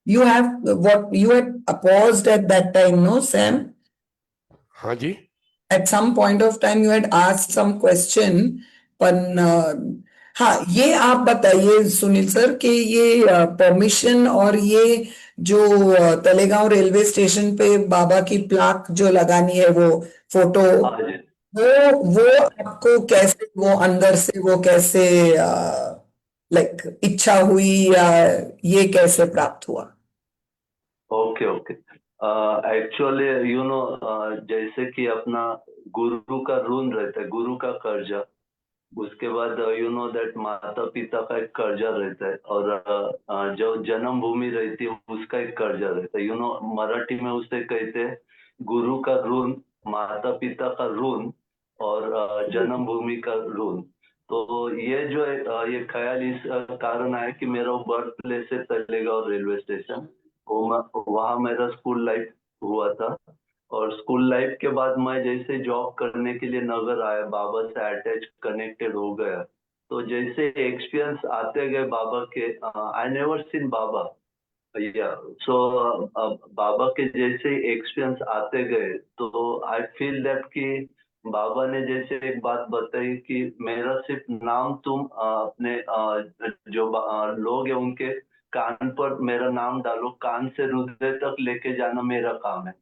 You have what you had paused at that time, no, Sam? हाँ जी। At some point of time, you had asked some question, पण हाँ, ये आप बताइए सुनील सर कि ये परमिशन और ये जो तलेगांव रेलवे स्टेशन पे बाबा की प्लाक जो लगानी है, वो फोटो, हाँ जी। वो आपको कैसे, वो अंदर से वो कैसे लाइक इच्छा हुई या ये कैसे प्राप्त हुआ? Okay okay, actually you know, जैसे कि अपना गुरु का ऋण रहता है, गुरु का कर्जा, उसके बाद यू नो दैट माता पिता का एक कर्जा रहता है, और जो जन्मभूमि रहती है उसका एक कर्जा रहता है। यू नो मराठी में उसे कहते हैं गुरु का ऋण, माता पिता का ऋण, और जन्मभूमि का ऋण। तो ये जो है, ये ख्याल इस कारण आया कि मेरा बर्थ प्लेस है तलेगांव रेलवे स्टेशन, वहाँ मेरा स्कूल लाइफ हुआ था। और स्कूल लाइफ के बाद मैं जैसे जॉब करने के लिए नगर आया, बाबा से अटैच कनेक्टेड हो गया, तो जैसे एक्सपीरियंस आते गए बाबा के, आई नेवर सीन बाबा, या सो बाबा के जैसे एक्सपीरियंस आते गए, तो आई फील दैट कि बाबा ने जैसे एक बात बताई कि मेरा सिर्फ नाम तुम अपने जो लोग हैं उनके कान पर मेरा नाम डालो, कान से हृदय तक लेके जाना मेरा काम है।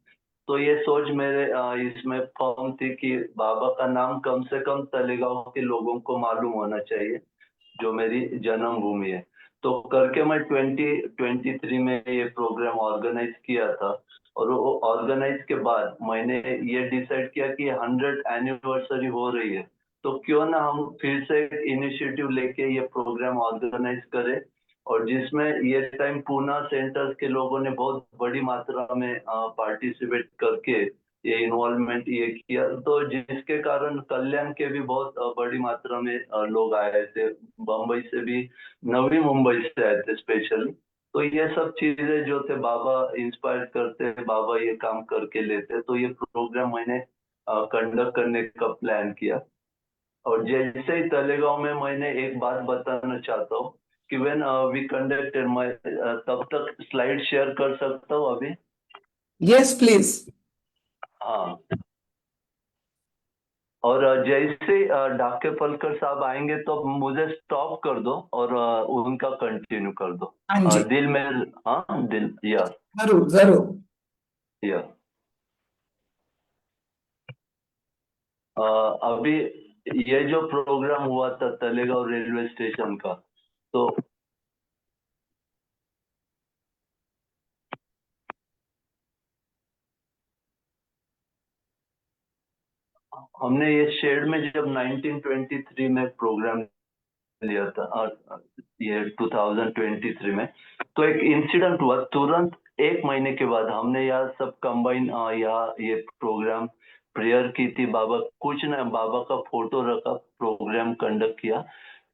तो ये सोच मेरे इसमें फर्म थी कि बाबा का नाम कम से कम तलेगांव के लोगों को मालूम होना चाहिए, जो मेरी जन्मभूमि है। तो करके मैं 2023 में ये प्रोग्राम ऑर्गेनाइज किया था, और वो ऑर्गेनाइज के बाद मैंने ये डिसाइड किया कि 100 एनिवर्सरी हो रही है, तो क्यों ना हम फिर से इनिशिएटिव लेके ये प्रोग्राम ऑर्गेनाइज करें, और जिसमें ये टाइम पूना सेंटर के लोगों ने बहुत बड़ी मात्रा में पार्टिसिपेट करके ये इन्वॉल्वमेंट ये किया, तो जिसके कारण कल्याण के भी बहुत बड़ी मात्रा में लोग आए थे, बम्बई से भी, नवी मुंबई से आए थे स्पेशली। तो ये सब चीजें जो थे बाबा इंस्पायर करते, बाबा ये काम करके लेते, तो ये प्रोग्राम मैंने कंडक्ट करने का प्लान किया। और जैसे ही तलेगांव में, मैंने एक बात बताना चाहता हूँ कि व्हेन वी कंडक्टेड, मैं तब तक स्लाइड शेयर कर सकता हूँ अभी? Yes please. हाँ, और जैसे डाके फलकर साहब आएंगे तो मुझे स्टॉप कर दो और उनका कंटिन्यू कर दो। हाँ जी, दिल में, हाँ दिल, या जरूर जरूर. या अभी ये जो प्रोग्राम हुआ था तलेगांव रेलवे स्टेशन का, तो हमने ये शेड में जब 1923 में प्रोग्राम लिया था, ये 2023 में, तो एक इंसिडेंट हुआ तुरंत 1 महीने के बाद। हमने यहाँ सब कंबाइन यहाँ ये प्रोग्राम प्रेयर की थी, बाबा कुछ ना, बाबा का फोटो रखा, प्रोग्राम कंडक्ट किया।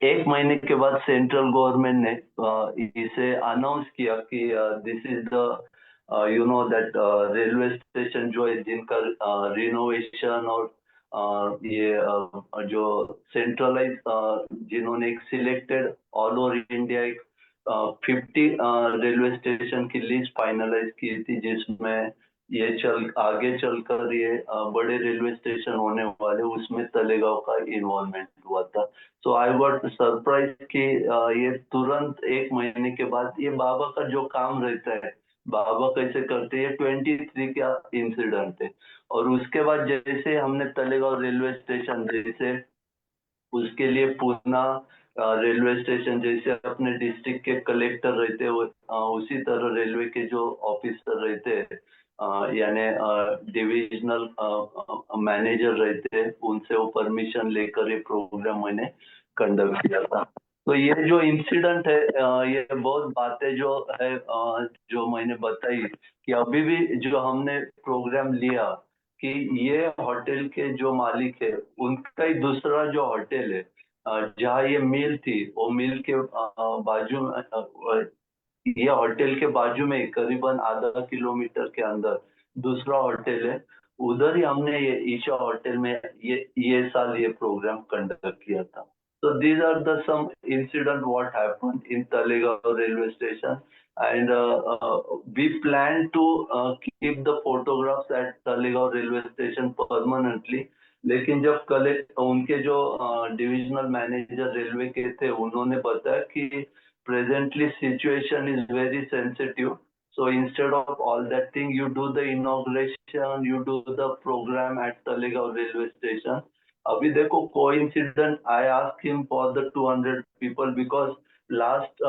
1 महीने के बाद सेंट्रल गवर्नमेंट ने इसे अनाउंस किया कि this is the you know that railway station जो है जिनका रिनोवेशन और ये जो सेंट्रलाइज, जिन्होंने एक सिलेक्टेड ऑल ओवर इंडिया एक 50 रेलवे स्टेशन की लिस्ट फाइनलाइज की थी, जिसमें आगे चलकर ये बड़े रेलवे स्टेशन होने वाले, उसमें तलेगांव का इन्वॉल्वमेंट हुआ था। सो आई गॉट सरप्राइज कि ये तुरंत 1 महीने के बाद ये बाबा का जो काम रहता है, बाबा कैसे करते हैं, 23 का इंसिडेंट है। और उसके बाद जैसे हमने तलेगांव रेलवे स्टेशन, जैसे उसके लिए पूना रेलवे स्टेशन, जैसे अपने डिस्ट्रिक्ट के कलेक्टर रहते हैं, उसी तरह रेलवे के जो ऑफिसर रहते हैं, यानी डिविजनल मैनेजर रहते हैं, उनसे वो परमिशन लेकर ये प्रोग्राम मैंने कंडक्ट किया था। तो ये जो इंसिडेंट है, ये बहुत बातें जो है, जो मैंने बताई कि अभी भी जो हमने प्रोग्राम लिया कि ये होटल के जो मालिक है, उनका ही दूसरा जो होटल है, जहाँ ये मिल थी, वो मिल के बाजू में, ये होटल के बाजू में करीबन आधा किलोमीटर के अंदर दूसरा होटल है, उधर ही हमने ये ईशा होटल में ये साल ये प्रोग्राम कंडक्ट किया था। So these are the some incident what happened in Talegaon railway station, and we plan to keep the photographs at Talegaon railway station permanently. लेकिन जब कलेक्ट उनके जो डिविजनल मैनेजर रेलवे के थे, उन्होंने बताया कि presently situation is very sensitive, so instead of all that thing, you do the inauguration, you do the program at Talegaon railway station. Abhi dekho, coincident, I asked him for the 200 people because last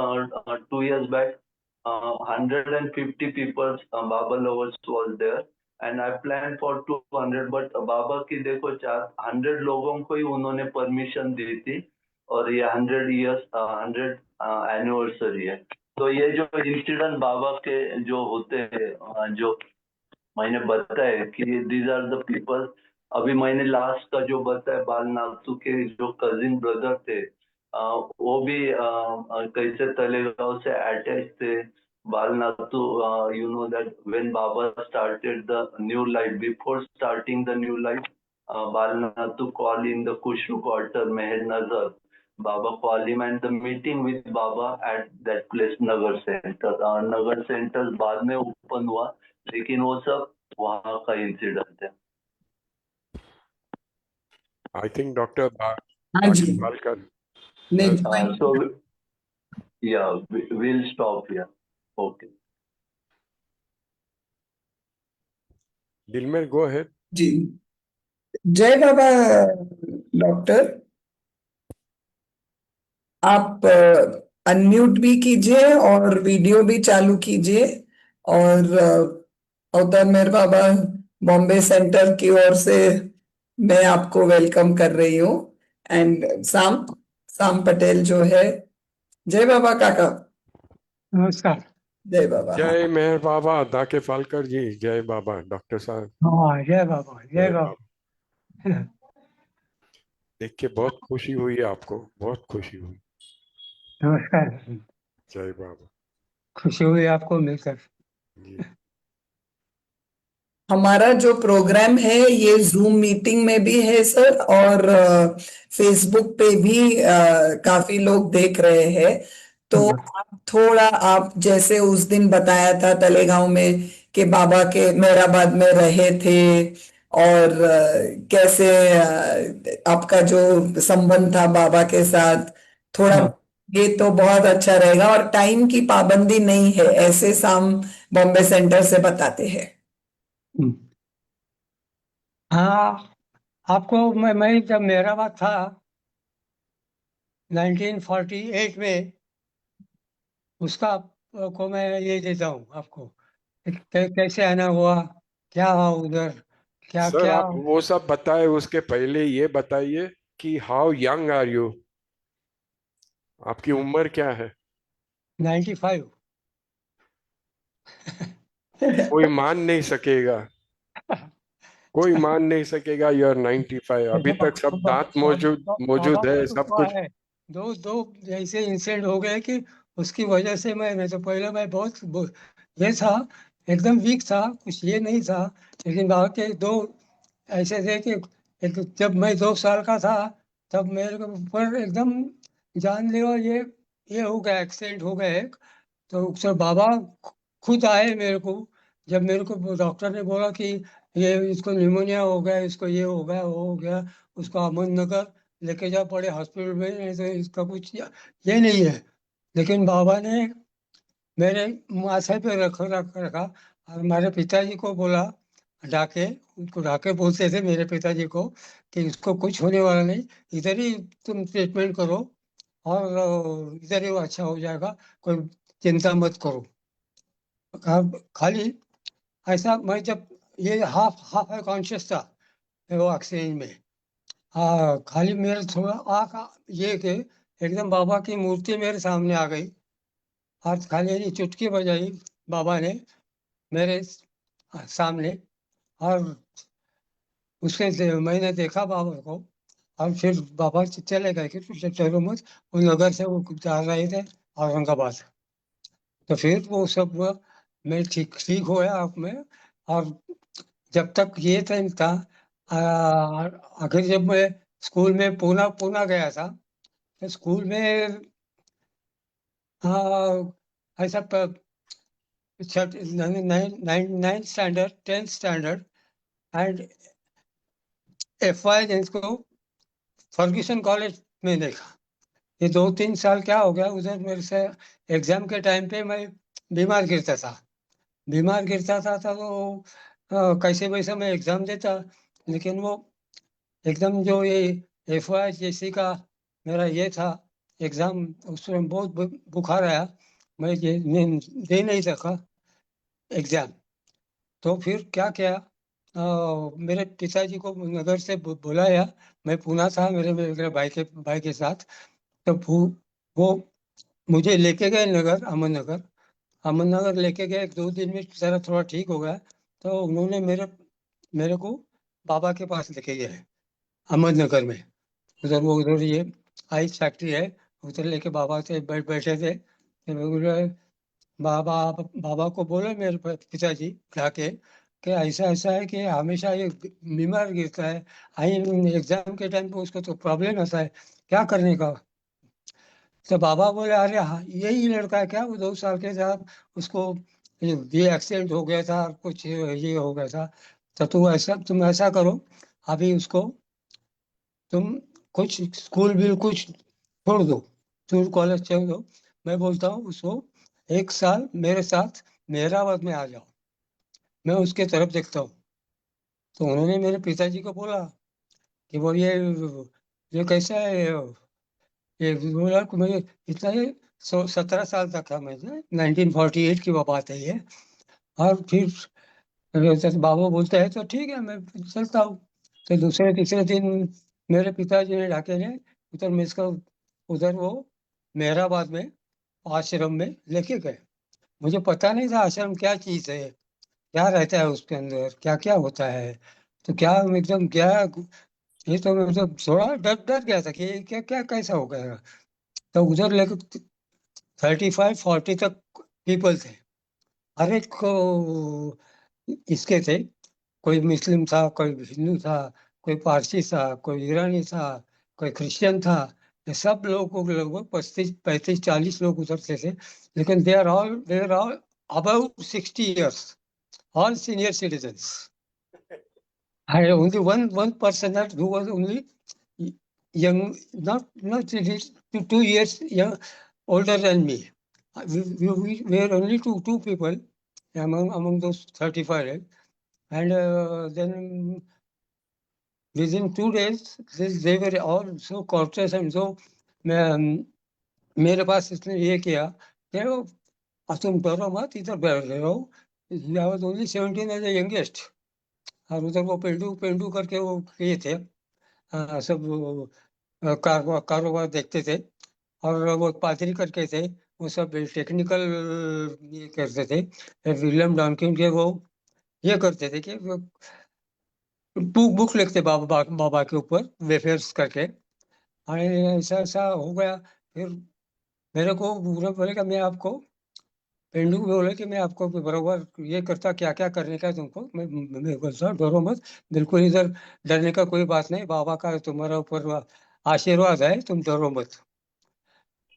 2 years back, 150 people, Baba lovers was there, and I planned for 200, but Baba की देखो 100 लोगों को ही उन्होंने परमिशन दी थी, और ये 100 years 100 एनिवर्सरी है। तो ये जो इंसिडेंट बाबा के जो होते हैं, जो मैंने बताया कि दीज आर द पीपल। अभी मैंने लास्ट का जो बताया, बालनाथू के जो कजिन ब्रदर थे, वो भी कैसे तलेगांव से अटैच थे। बालनाथू, you know that when Baba started the new life, before starting the new life, Balnatu called in the Kushru quarter, Meher Nazar. Baba called him, and the meeting with Baba at that place, Nagar Center. Nagar Center बाद में ओपन हुआ, लेकिन वो सब वहाँ का इंसिडेंट है। I think Dr. हाँ जी, Balkar. नहीं So yeah, we'll stop here. Okay. Dilmer, go ahead. जी, जय बाबा डॉक्टर, आप अनम्यूट भी कीजिए और वीडियो भी चालू कीजिए। और अवतार मेहर बाबा बॉम्बे सेंटर की ओर से मैं आपको वेलकम कर रही हूँ। एंड साम पटेल जो है, जय बाबा काका। नमस्कार। जय बाबा। हाँ जय मेहर बाबा, दाके फालकर जी, जय बाबा डॉक्टर साहब। हाँ, जय बाबा, जय जय बाबा। बाबा। देख के बहुत खुशी हुई है, आपको बहुत खुशी हुई। नमस्कार, जय बाबा खुशी हुई आपको मिलकर। जी। हमारा जो प्रोग्राम है ये जूम मीटिंग में भी है सर, और फेसबुक पे भी काफी लोग देख रहे हैं। तो आप थोड़ा, आप जैसे उस दिन बताया था तलेगांव में कि बाबा के मेहराबाद में रहे थे, और कैसे आपका जो संबंध था बाबा के साथ, थोड़ा ये तो बहुत अच्छा रहेगा। और टाइम की पाबंदी नहीं है, ऐसे शाम बॉम्बे सेंटर से बताते हैं। हाँ, आपको मैं जब मेहराबाद था 1948 में, उसका को मैं ये देता हूँ आपको कैसे आना हुआ, क्या हुआ उधर, क्या सर, क्या। आप वो सब बताए, उसके पहले ये बताइए कि हाउ यंग आर यू, आपकी उम्र क्या है? 95। कोई मान नहीं सकेगा, कोई मान नहीं सकेगा। यू आर 95, अभी तक सब दांत मौजूद बाबा मौजूद का है, तो सब हुआ कुछ। है। दो दो ऐसे इंसिडेंट हो गए कि उसकी वजह से मैं तो पहले मैं ये था, एकदम वीक था, कुछ ये नहीं था। लेकिन बाबा के दो ऐसे थे कि जब मैं 2 साल का था, तब मेरे को ऊपर एकदम जान लियो ये हो गया, एक्सीडेंट हो गया एक। तो बाबा खुद आए मेरे को जब मेरे को डॉक्टर ने बोला कि ये इसको निमोनिया हो गया, इसको ये हो गया, वो हो गया, उसको अहमदनगर लेके जा पड़े हॉस्पिटल में, नहीं तो इसका कुछ ये नहीं है। लेकिन बाबा ने मेरे माथे पे रखा और हमारे पिताजी को बोला, डाके, उनको डाके बोलते थे मेरे पिताजी को, कि इसको कुछ होने वाला नहीं, इधर ही तुम ट्रीटमेंट करो और इधर ही वो अच्छा हो जाएगा, कोई चिंता मत करो। खाली ऐसा, मैं जब ये हाफ हाफ कॉन्शियस था वो एक्सीडेंट में, हाँ, खाली मेरे थोड़ा आँख ये कि एकदम बाबा की मूर्ति मेरे सामने आ गई, और खाली ये चुटकी बजाई बाबा ने मेरे सामने, और उसके मैंने देखा बाबा को, और फिर बाबा चले गए कि चलो मत, वो नगर से वो जा रहे थे औरंगाबाद। तो फिर वो सब मैं ठीक ठीक होया अब मैं। और जब तक ये टाइम था, आखिर जब मैं स्कूल में पूना पूना गया था, तो स्कूल में ऐसा ninth standard, 10th standard and FY जिसको फर्ग्यूसन कॉलेज में देखा। ये 2-3 साल क्या हो गया उधर मेरे से, एग्जाम के टाइम पे मैं बीमार गिरता था, तो कैसे वैसे मैं एग्जाम देता, लेकिन वो एकदम जो ये FY जैसी का मेरा ये था एग्जाम, उसमें बहुत बुखार आया, मैं ये दे नहीं सका एग्जाम। तो फिर क्या किया, मेरे पिताजी को नगर से बुलाया, मैं पुणे था मेरे मेरे भाई के साथ। तो वो मुझे लेके गए नगर, अहमदनगर लेके गए, 2 दिन में सारा थोड़ा ठीक हो गया। तो उन्होंने मेरे को बाबा के पास लेके गए अहमदनगर में। उधर वो उधर ये आइस फैक्ट्री है, उधर लेके बाबा से बैठे थे। तो मैं बोला, बाबा बाबा को बोले मेरे पिताजी जाके कि ऐसा ऐसा है कि हमेशा ये बीमार गिरता है, आई एग्जाम के टाइम पे उसको तो प्रॉब्लम ऐसा है, क्या करने का। तो बाबा बोले, अरे हाँ, यही लड़का है क्या, वो 2 साल के था, उसको ये एक्सीडेंट हो गया था, कुछ ये हो गया था। तो तुम ऐसा करो, अभी उसको तुम कुछ स्कूल भी कुछ छोड़ दो, स्कूल कॉलेज छोड़ दो। मैं बोलता हूँ उसको 1 साल मेरे साथ मेहराबाद में आ जाओ, मैं उसके तरफ देखता हूँ। तो उन्होंने मेरे पिताजी को बोला कि वो ये कैसा है, ये बोला कि मुझे इतना ही 17 साल तक था मैं, 1948 की वो बात है ये। और फिर बाबू बोलते हैं तो ठीक है, मैं चलता हूँ। तो दूसरे तीसरे दिन मेरे पिताजी ने ढाके ने उधर मैं इसका उधर वो मेहराबाद में आश्रम में लेके गए। मुझे पता नहीं था आश्रम क्या चीज है, क्या रहता है उसके अंदर, क्या क्या होता है। तो क्या एकदम क्या, ये तो मतलब थोड़ा डर डर गया था कि ये क्या क्या कैसा हो गया। तो उधर लेकर 35-40 तक पीपल थे, हर एक को इसके थे, कोई मुस्लिम था, कोई हिंदू था, कोई पारसी था, कोई ईरानी था, कोई क्रिश्चियन था। ये सब लोग लगभग 35-40 लोग उधर थे। लेकिन they are all above 60 years, all senior citizens. I had only one person that who was only young, not really 2 years young, older than me. We were only two people among those 35, and then within 2 days they were all so cautious and so मेरे पास इसने ये किया कि तुम डरो मत, इधर बैठ रहो। I was only 17 as the youngest, और उधर वो पेंडू पेंडू करके वो ये थे, सब कारोबार देखते थे। और वो पादरी करके थे, वो सब टेक्निकल ये करते थे। विलियम डॉनकिन के वो ये करते थे कि बुक बुक लिखते बाबा के ऊपर वेफेयर्स करके। और ऐसा ऐसा हो गया। फिर मेरे को पूरा बोलेगा, मैं आपको पेंडू बोले कि मैं आपको बराबर ये करता, क्या क्या करने का है तुमको। मैं बोलता डरो मत, बिल्कुल इधर डरने का कोई बात नहीं, बाबा का तुम्हारा ऊपर आशीर्वाद है, तुम डरो मत।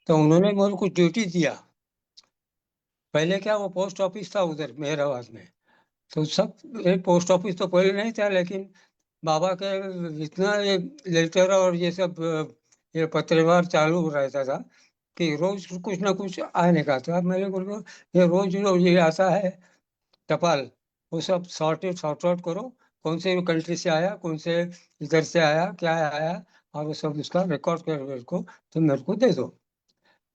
तो उन्होंने मेरे को ड्यूटी दिया। पहले क्या वो पोस्ट ऑफिस था उधर मेहराबाद में, तो सब ये पोस्ट ऑफिस तो पहले नहीं था, लेकिन बाबा के इतना ये लेटर और ये सब ये पत्रव्यवहार चालू रहता था कि रोज कुछ ना कुछ आने का। तो अब मेरे को ये रोज रोज ये आता है टपाल, वो सब सॉर्ट आउट करो, कौन से कंट्री से आया, कौन से इधर से आया, क्या आया, और वो सब उसका रिकॉर्ड कर मेरे को, तो मेरे को दे दो।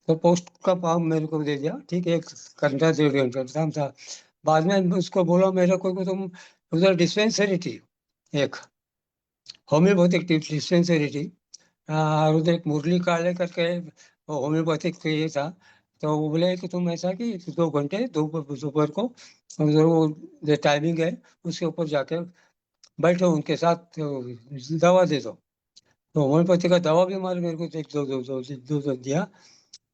तो पोस्ट का काम मेरे को दे दिया, ठीक है, 1 घंटा 1.5 घंटा काम था। बाद में उसको बोला मेरे को कि तुम उधर डिस्पेंसरी थी, एक होम्योपैथिक डिस्पेंसरी थी, और उधर एक मुरली काले करके वो होम्योपैथिक ये था। तो वो बोले कि तुम ऐसा कि 2 घंटे दोपहर को उधर वो जो टाइमिंग है उसके ऊपर जाके बैठो उनके साथ, तो दवा दे दो। तो होम्योपैथी का दवा भी हमारे मेरे को एक दो दिया।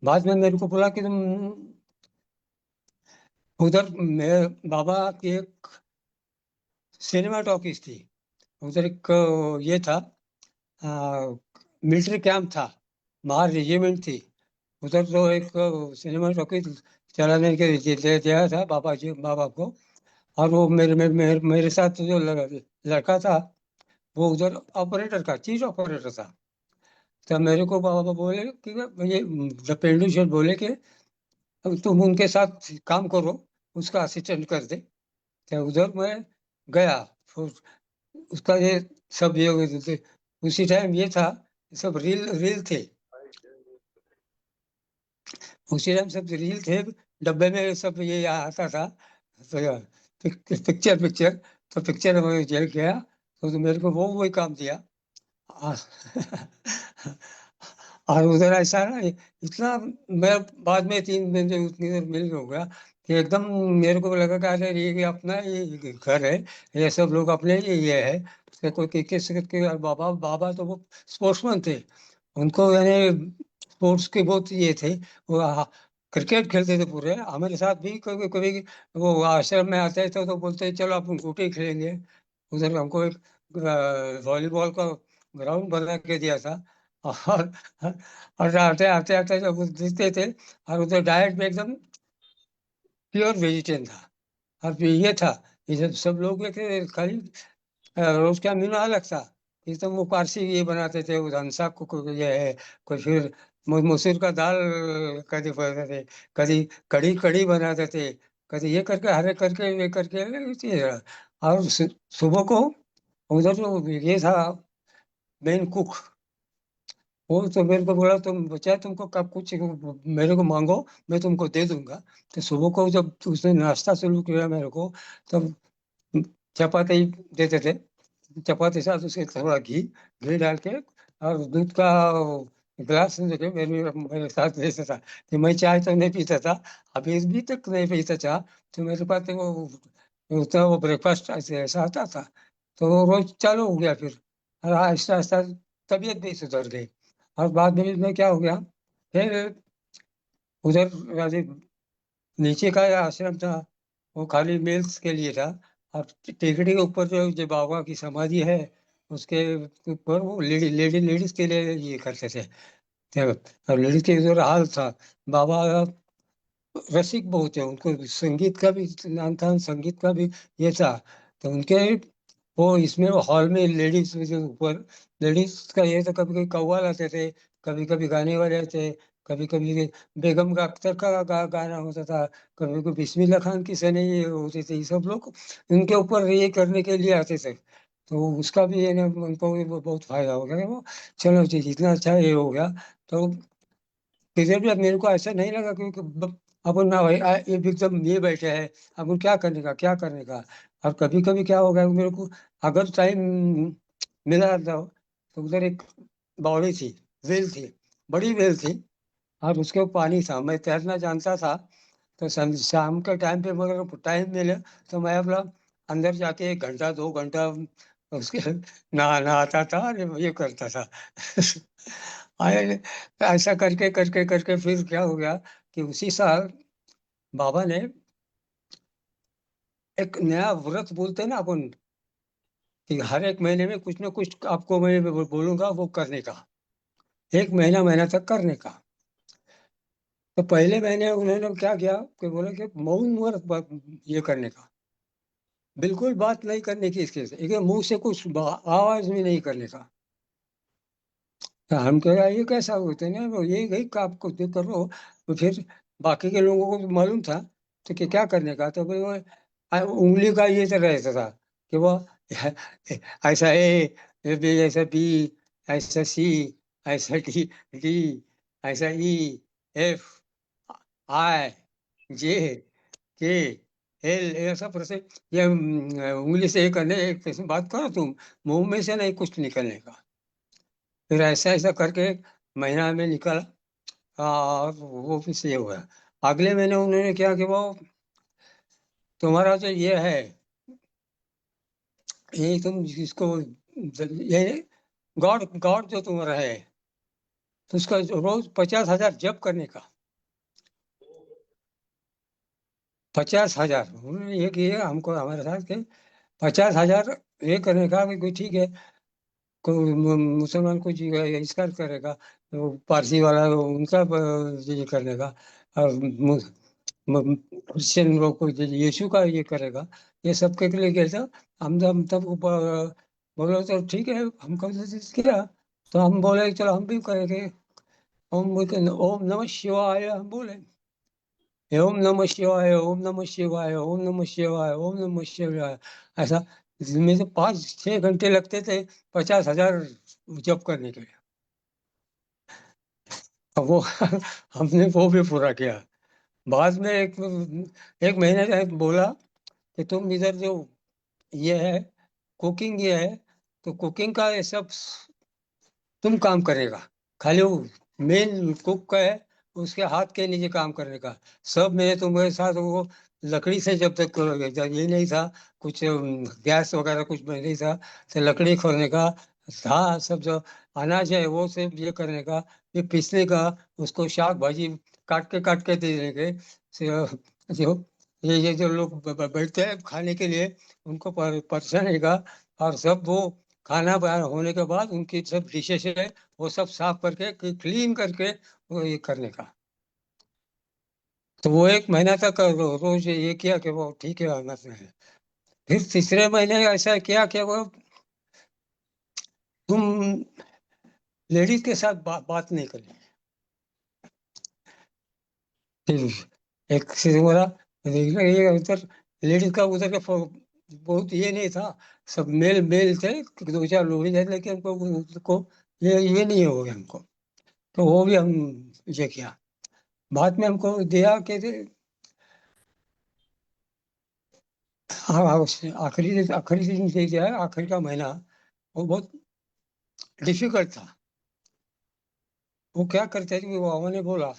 बाद में मेरे को बोला कि तुम उधर बाबा की एक सिनेमा टॉकीज थी, उधर एक ये था, मिलिट्री कैंप था, बाहर रेजिमेंट थी, उधर तो एक सिनेमा टॉकीज चलाने के दे दिया था बाबा जी बाबा को। और वो मेरे साथ जो लड़का था वो उधर ऑपरेटर का चीफ ऑपरेटर था। तो मेरे को बाबा बोले कि ये पेंडू शेठ बोले कि अब तुम उनके साथ काम करो, उसका असिस्टेंट कर दे। तो उधर मैं गया। फिर उसका ये सब ये उसी टाइम ये था, सब रील रील थे, उसी टाइम सब रील थे, डब्बे में सब ये आता था। तो पिक्चर पिक्चर तो पिक्चर में जेल गया, तो मेरे को वो वही काम दिया। आ- और उधर ऐसा ना इतना, मैं बाद में 3 महीने उतनी देर मिल हो गया कि एकदम मेरे को लगा कि अरे ये अपना ये घर है, ये सब लोग अपने ये है। उसके कोई किस के बाबा बाबा तो वो स्पोर्ट्समैन थे, उनको यानी स्पोर्ट्स के बहुत ये थे। वो क्रिकेट खेलते थे पूरे, हमारे साथ भी कभी कभी वो आश्रम में आते थे तो बोलते चलो अपन गुटी खेलेंगे। उधर हमको एक वॉलीबॉल का ग्राउंड बना के दिया था। और और आते आते आते जब वो दिखते थे, और उधर डाइट में एकदम प्योर वेजिटेरियन था। और फिर ये था, ये जब सब लोग ये थे खाली रोज का मेनू अलग था। ये तो वो पारसी ये बनाते थे, वो धनसा को ये है, कोई फिर मसूर का दाल कभी बनाते थे, कभी कढ़ी कढ़ी बनाते थे, कभी ये करके हरे करके ये करके ये रहा। और सुबह को उधर जो ये था मेन कुक, वो तो मेरे को बोला तुम बच्चा तुमको कब कुछ मेरे को मांगो, मैं तुमको दे दूंगा। तो सुबह को जब उसने नाश्ता शुरू किया मेरे को, तब चपाती देते थे, चपाती साथ उसके थोड़ा घी घी डाल के, और दूध का गिलास लेके मेरे मेरे साथ देता था। कि मैं चाय तो नहीं पीता था, अभी भी तक नहीं पीता चाह। तो मेरे पास तो वो उतना वो ब्रेकफास्ट ऐसे ऐसा आता था। तो वो रोज चालू हो गया फिर, और आहिस्ता आहिस्ता तबीयत भी सुधर गई। और बाद में क्या हो गया, फिर उधर नीचे का आश्रम था, वो खाली मेल्स के लिए था। और टेकरी के ऊपर जो बाबा की समाधि है, उसके ऊपर वो लेडीज के लिए ये करते थे। और लेडीज के इधर हाल था। बाबा रसिक बहुत है, उनको संगीत का भी नाम था, संगीत का भी ये था। तो उनके वो इसमें हॉल में लेडीज के ऊपर लेडीज का ये तो कभी कभी कव्वाल आते थे, कभी कभी गाने वाले थे, कभी कभी बेगम का अख्तर का गाना होता था, कभी कभी बिस्मिल्लाह खान की सने ये होते थे। ये सब लोग इनके ऊपर ये करने के लिए आते थे। तो उसका भी ये ना उनको भी बहुत फायदा हो गया वो। चलो जी इतना अच्छा ये हो गया। तो किधर भी अब मेरे को ऐसा नहीं लगा क्योंकि अपन ना भाई ये भी एकदम ये बैठे हैं, अपन क्या करने का क्या करने का। और कभी कभी क्या हो गया मेरे को, अगर टाइम मिला था तो उधर एक बावड़ी थी, वेल थी, बड़ी वेल थी, और उसके ऊपर पानी था, मैं तैरना जानता था। तो शाम के टाइम पे मगर टाइम मिले तो मैं अपना अंदर जाके 1 घंटा 2 घंटा उसके नहाता था और ये करता था। आए ऐसा करके करके करके फिर क्या हो गया कि उसी साल बाबा ने एक नया व्रत बोलते हैं ना अपन, कि हर एक महीने में कुछ ना कुछ आपको मैं बोलूंगा वो करने का, 1 महीना महीना तक करने का। तो पहले महीने उन्होंने क्या किया कि बोले कि मौन व्रत ये करने का। बिल्कुल बात नहीं करने की इसके से, एक मुंह से कुछ आवाज भी नहीं करने का। तो हम कह रहा ये कैसा होते ना, वो ये गई काम को जो करो। तो फिर बाकी के लोगों को भी मालूम था, तो कि क्या करने का, तो फिर वो उंगली का ये तो रहता था कि वो ऐसा ए बी, ऐसा बी, ऐसा सी, ऐसा डी, डी, ऐसा ई, एफ, आई, जे, के, एल, ऐसा प्रोसेस। ये उंगली से ये करने, एक से बात करो तुम, मुंह में से नहीं कुछ निकलने का। फिर ऐसा ऐसा करके महीना में निकला, और वो फिर से हुआ। अगले महीने उन्होंने क्या कि वो तुम्हारा जो ये है, ये तुम जिसको ये गॉड गॉड जो तुम्हारा है, तो उसका रोज 50,000 जप करने का। 50,000 उन्होंने ये किया हमको, हमारे साथ के 50,000 ये करने का कि कोई ठीक है, कोई मुसलमान को इसका करेगा, तो पारसी वाला उनका ये करने का, और क्रिश्चियन लोग को यीशु का ये करेगा, ये सबके लिए कैसा। हम तब बोले तो ठीक है, हमको किया, तो हम बोले चलो हम भी करेंगे। ओम नमः शिवाय हम बोले, ओम नमः शिवाय, ओम नमः शिवाय, ओम नमः शिवाय, ओम नमः शिवाय। ऐसा इसमें से 5-6 घंटे लगते थे 50,000 जप करने के लिए। अब वो हमने वो भी पूरा किया। बाद में एक महीने तक बोला कि तुम इधर जो ये है कुकिंग ये है, तो कुकिंग का ये सब तुम काम करेगा, खाली वो मेन कुक का है, उसके हाथ के नीचे काम करने का। सब मेरे तुम्हारे साथ वो लकड़ी से, जब तक जब ये नहीं था कुछ गैस वगैरह कुछ नहीं था, तो लकड़ी खोलने का था, सब जो अनाज है वो सब ये करने का, ये पीसने का, उसको शाक भाजी काट के दे देंगे। जो ये जो लोग बैठते हैं खाने के लिए, उनको परेशानी का, और सब वो खाना बयान होने के बाद उनकी सब डिशेस है वो सब साफ करके क्लीन करके वो ये करने का। तो वो एक महीना तक रोज ये किया कि वो ठीक है आना से है। फिर तीसरे महीने ऐसा किया कि वो तुम लेडीज के साथ बात नहीं करनी। फिर एक से बोला, ये उधर लेडीज का उधर का बहुत ये नहीं था, सब मेल मेल थे, 2-4 लोग ही थे, लेकिन हमको ये नहीं हो गया हमको। तो वो भी हम ये किया। बाद में हमको दिया कि हाँ हाँ, आखिरी दिन से जो है, आखिरी का महीना वो बहुत डिफिकल्ट था। वो क्या करते थे कि वो हमने बोला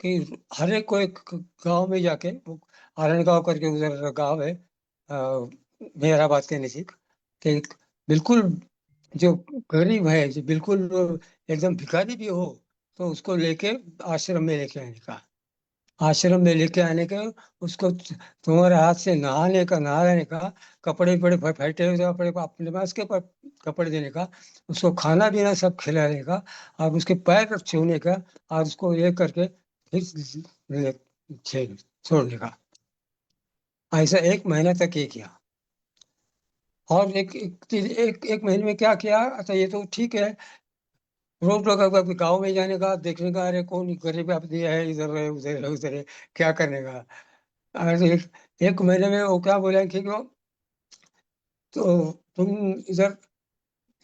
कि हर एक को एक गांव में जाके, वो आरण गांव करके उधर गांव है मेहराबाद के नजदीक, कि बिल्कुल जो गरीब है, जो बिल्कुल एकदम भिखारी भी हो, तो उसको लेके आश्रम में लेके आने का। आश्रम में लेके आने का, उसको तुम्हारे हाथ से नहाने का, कपड़े बड़े फटे हुए कपड़े को अपने पास के कपड़े देने का, उसको खाना पीना सब खिलाने का, और उसके पैर छूने का, और उसको ये करके फिर छोड़ने का। ऐसा एक महीना तक ये किया। और एक महीने में क्या किया, अच्छा ये तो ठीक है, रोज लोग गाँव में जाने का, देखने का, अरे कौन गरीब आदमी है, इधर है उधर है उधर है, क्या करने का। अरे एक महीने में वो क्या बोला कि वो, तो तुम इधर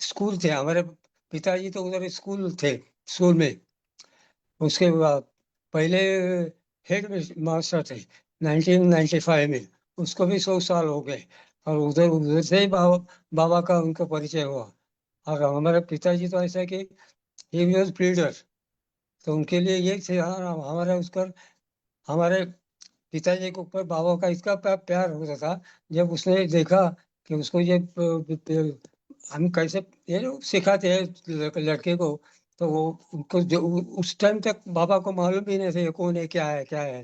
स्कूल थे हमारे पिताजी, तो उधर स्कूल थे, स्कूल में उसके बाद पहले हेड मास्टर थे 1995 में, उसको भी 100 साल हो गए। और उधर उधर से ही बाबा का उनका परिचय हुआ। और हमारे पिताजी तो ऐसा है कि ही वॉज ब्रीडर, तो उनके लिए ये थे, हाँ, हमारा उसका, हमारे पिताजी के ऊपर बाबा का इसका प्यार होता था, जब उसने देखा कि उसको ये हम कैसे ये लोग सिखाते हैं लड़के को, तो वो उनको जो उस टाइम तक बाबा को मालूम भी नहीं था ये कौन है, क्या है क्या है।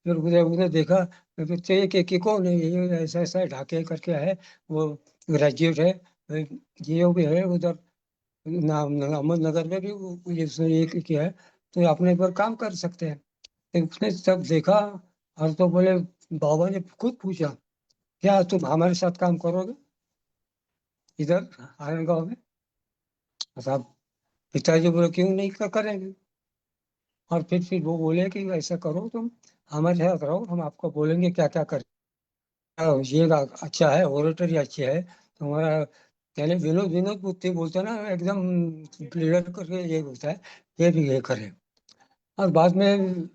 फिर उसने उसने देखा, फिर चाहिए कि कौन है ये, ऐसा ऐसा ढाके करके है, वो ग्रेजुएट है, ये भी है उधर अहमदनगर में भी ये उसने ये किया है, तो अपने पर काम कर सकते हैं। तो उसने सब देखा, और तो बोले, बाबा ने खुद पूछा क्या तुम हमारे साथ काम करोगे इधर आरण गांव में? साहब पिताजी बोले क्यों नहीं करेंगे। और फिर वो बोले कि ऐसा करो तुम हमारे साथ रहो, हम आपको बोलेंगे क्या क्या कर। ये अच्छा है, ओरेटरी अच्छी है तुम्हारा। पहले विनोद विनोद बुद्धि बोलते ना एकदम लीडर करके ये बोलता है, ये भी ये करे। और बाद में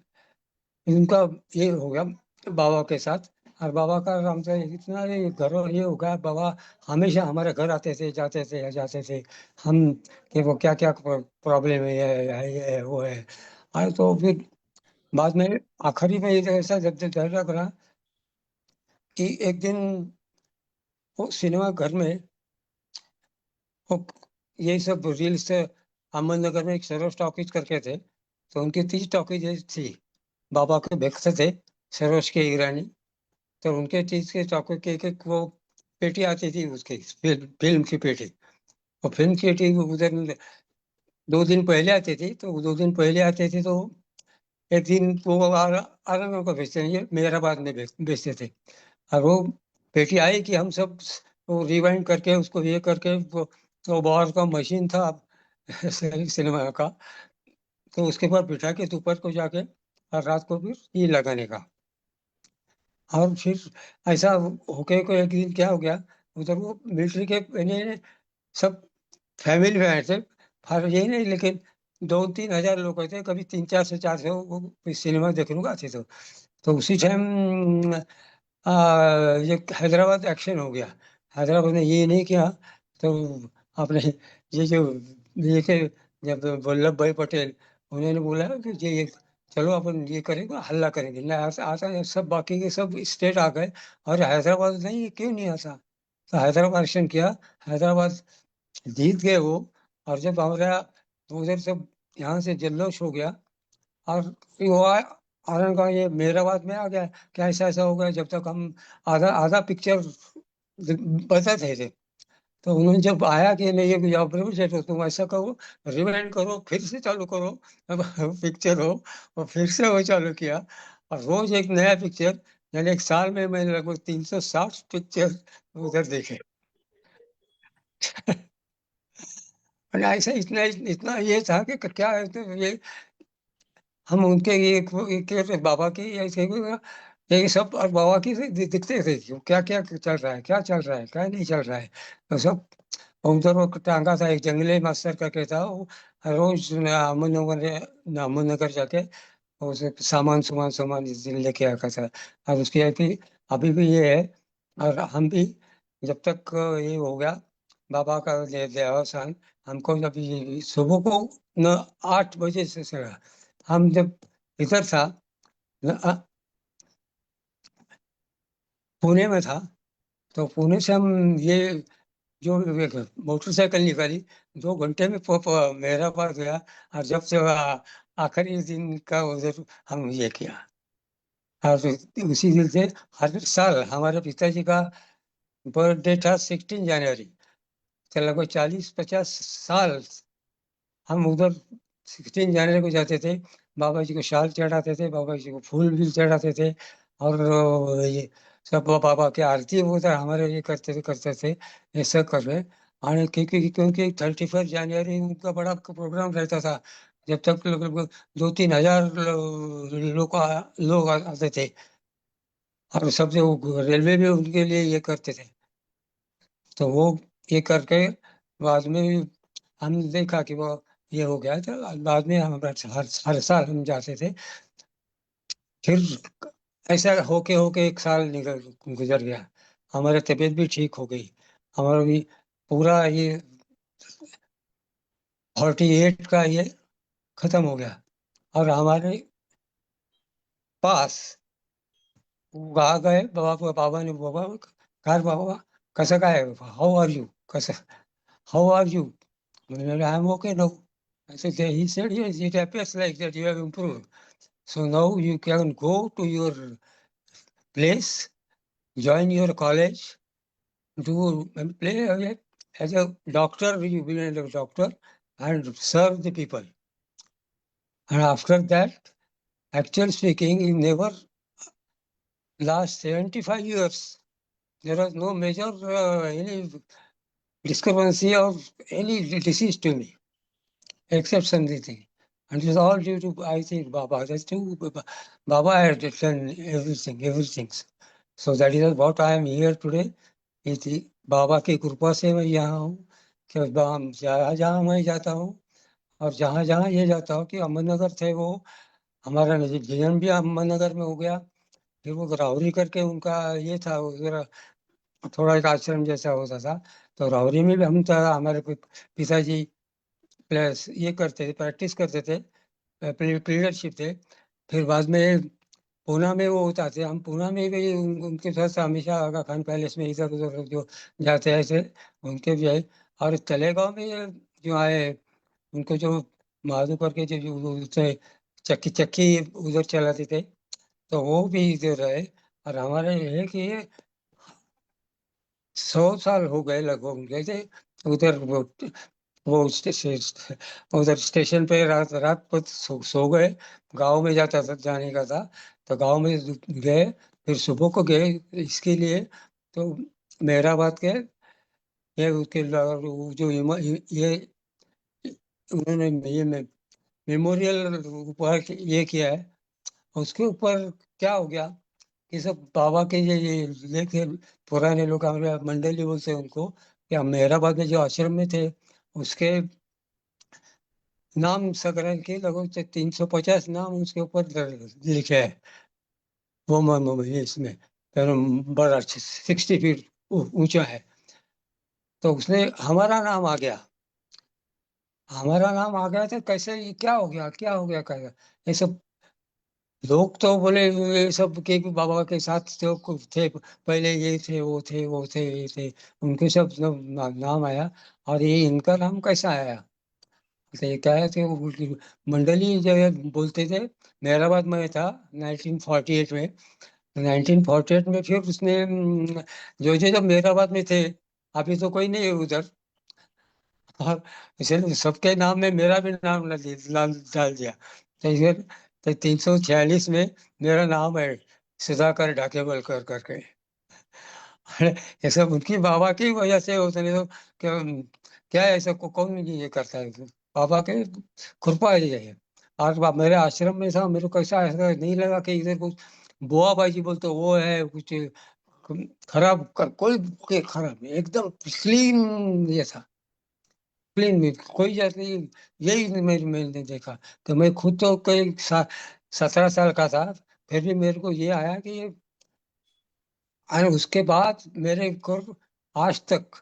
इनका ये हो गया बाबा के साथ। और बाबा का हमसे इतना ये घर ये हो गया, बाबा हमेशा हमारे घर आते थे जाते थे जाते थे। हम कि वो क्या क्या प्रॉब्लम है, ये है वो है। और तो फिर बाद में आखिरी में ये ऐसा जब जब डर लग रहा कि एक दिन वो सिनेमा घर में वो यही सब रील्स अहमदनगर में एक सरोज टॉकीज करके थे, तो उनकी 30 टॉकीज थी। बाबा के भक्त थे सरोज के ईरानी। तो उनके चीज के टॉकीज के एक वो पेटी आती थी उसकी फिल्म की पेटी। और फिल्म की पेटी उधर 2 दिन पहले आती थी, तो 2 दिन पहले आती थी तो एक दिन वो आनंद को बेचते हैं, मेहराबाद में बेचते थे। और वो पेटी आई कि हम सब वो रिवाइंड करके उसको ये करके वो बाहर का मशीन था सिनेमा का, तो उसके बाद बिठा के दोपहर को जाके और रात को फिर ये लगाने का। और फिर ऐसा होके को एक दिन क्या हो गया, उधर वो मिलिट्री के यानी सब फैमिली में आए थे। यही नहीं लेकिन 2-3 हजार लोग थे, कभी 300-400 वो सिनेमा देखने को आते थे। तो उसी टाइम ये हैदराबाद एक्शन हो गया। हैदराबाद ने ये नहीं किया तो आपने ये जो ये थे जब वल्लभ भाई पटेल उन्होंने बोला कि ये चलो अपन ये करेंगे हल्ला करेंगे ना, आता आता है, सब बाकी के सब स्टेट आ गए और हैदराबाद नहीं क्यों नहीं आता। तो हैदराबाद एक्शन किया, हैदराबाद जीत गए वो। और जब हमारा उधर सब यहाँ से जल्लोष हो गया और फिर वो आनंद का ये मेहराबाद में आ गया। क्या ऐसा ऐसा हो गया, जब तक हम आधा आधा पिक्चर बता थे। तो उन्होंने जब आया कि नहीं ये ऑपरेशन तो तुम ऐसा करो, रिवाइंड करो, फिर से चालू करो अब पिक्चर हो। और फिर से वो चालू किया और रोज एक नया पिक्चर। यानी एक साल में मैंने लगभग 360 पिक्चर उधर देखे। और ऐसा इतना इतना ये था कि क्या है, तो ये हम उनके ये बाबा की ऐसे ये सब और बाबा की से दिखते थे कि क्या क्या चल रहा है, क्या चल रहा है, क्या नहीं चल रहा है। तो सब उधर वो टांगा था, एक जंगली मास्टर करके था, वो रोज अहमदनगर जाके उसे सामान सामान सामान लेके आता था। और उसकी अभी भी ये है। और हम भी जब तक ये हो गया बाबा का देहावसान, हमको जब सुबह को न 8 बजे से हम जब इधर था न, पुणे में था। तो पुणे से हम ये जो एक मोटरसाइकिल निकाली, 2 घंटे में मेहराबाद गया। और जब से आखिरी दिन का उधर हम ये किया। और उसी दिन से हर साल हमारे पिताजी का बर्थडे था 16 जनवरी। तो लगभग 40-50 साल हम उधर 16 जनवरी को जाते थे। बाबा जी को शाल चढ़ाते थे, बाबा जी को फूल भी चढ़ाते थे। और ये सब बाबा की आरती वो उधर हमारे ये करते थे। ये सब कर रहे और क्योंकि 31 जनवरी उनका बड़ा प्रोग्राम रहता था। जब तक लगभग 2-3 हजार लोग आते थे। और सबसे वो रेलवे भी उनके लिए ये करते थे। तो वो ये करके बाद में भी हम देखा कि वो ये हो गया, तो बाद में हम हर साल हम जाते थे। फिर ऐसा होके होके एक साल निकल गुजर गया। हमारी तबीयत भी ठीक हो गई। हमारा भी पूरा ये 48 का ये खत्म हो गया। और हमारे पास वहाँ गए बाबा बाबा ने बाबा कहा बाबा कैसा का है, हाउ आर यू, कैसा how are you. I am okay no. I said, he said, yes, it appears like that you have improved. So now you can go to your place, join your college, do play as a doctor, you will be a doctor and serve the people. And after that, actually speaking, in never last 75 years, there was no major any discrepancy or any disease to me, except something. And it was all due to, I think, Baba. That's true. Baba had done everything. So that is what I am here today. बाबा की कृपा से मैं यहाँ हूँ कि जहाँ जहाँ मैं जाता हूँ और जहाँ जहाँ ये जाता हूँ कि अहमदनगर थे वो, हमारा जन्म भी अहमदनगर में हो गया, फिर वो राहुरी करके उनका ये था उधर थोड़ा एक आश्रम जैसा होता था, तो राहुरी में भी हम हमारे पिताजी प्लस ये करते थे, प्रैक्टिस करते थे, लीडरशिप थे। फिर बाद में पूना में वो होता थे, हम पूना में भी उनके साथ हमेशा आगा खान पैलेस में इधर उधर जो जाते हैं थे उनके भी आए। और तलेगांव में जो आए उनको जो माधो करके जो चक्की चक्की उधर चलाते थे, तो वो भी इधर रहे। और हमारे है कि 100 साल हो गए लगभग गए थे उधर। वो उधर स्टेशन पे रात रात को सो गए। गांव में जाने का था, तो गांव में गए, फिर सुबह को गए इसके लिए, तो मेहराबाद के ये उसके जो ये उन्होंने ये मेमोरियल ऊपर ये किया है, उसके ऊपर क्या हो गया कि सब बाबा के ये लेके पुराने लोग हमारे मंडली बोलते हैं उनको, कि हम मेहराबाद में जो आश्रम में थे उसके नाम संग्रह के लगभग 350 नाम उसके ऊपर लिखे है। वो इसमें बड़ा 60 फीट ऊंचा है, तो उसमें हमारा नाम आ गया। हमारा नाम आ गया तो कैसे ये क्या हो गया कहेगा ये सब लोग तो बोले ये सब के भी बाबा के साथ जो थे पहले, ये थे वो थे ये थे, उनके सब नाम आया और ये इनका नाम कैसा आया। तो ये क्या है कि वो मंडली जो है बोलते थे। मेहराबाद में था 1948 में, 1948 में फिर उसने जो जो जब मेहराबाद में थे, अभी तो कोई नहीं है उधर, और इसलिए सबके नाम में मेरा भी नाम डाल दिया। तो इधर तो 346 में मेरा नाम है सुधाकर ढाकेबलकर करके। ये सब उनकी बाबा की वजह से होता, नहीं तो क्या ऐसा कौन ये करता है, बाबा के कृपा है ये। और मेरे आश्रम में था, मेरे को ऐसा नहीं लगा कि इधर कुछ बुआ बाजी बोलते वो है कुछ खराब कोई खराब नहीं, एकदम क्लीन ये था, क्लीन में कोई जाति यही मैंने देखा। तो मैं खुद तो कई 17 साल का था, फिर भी मेरे को ये आया कि ये, और उसके बाद मेरे को आज तक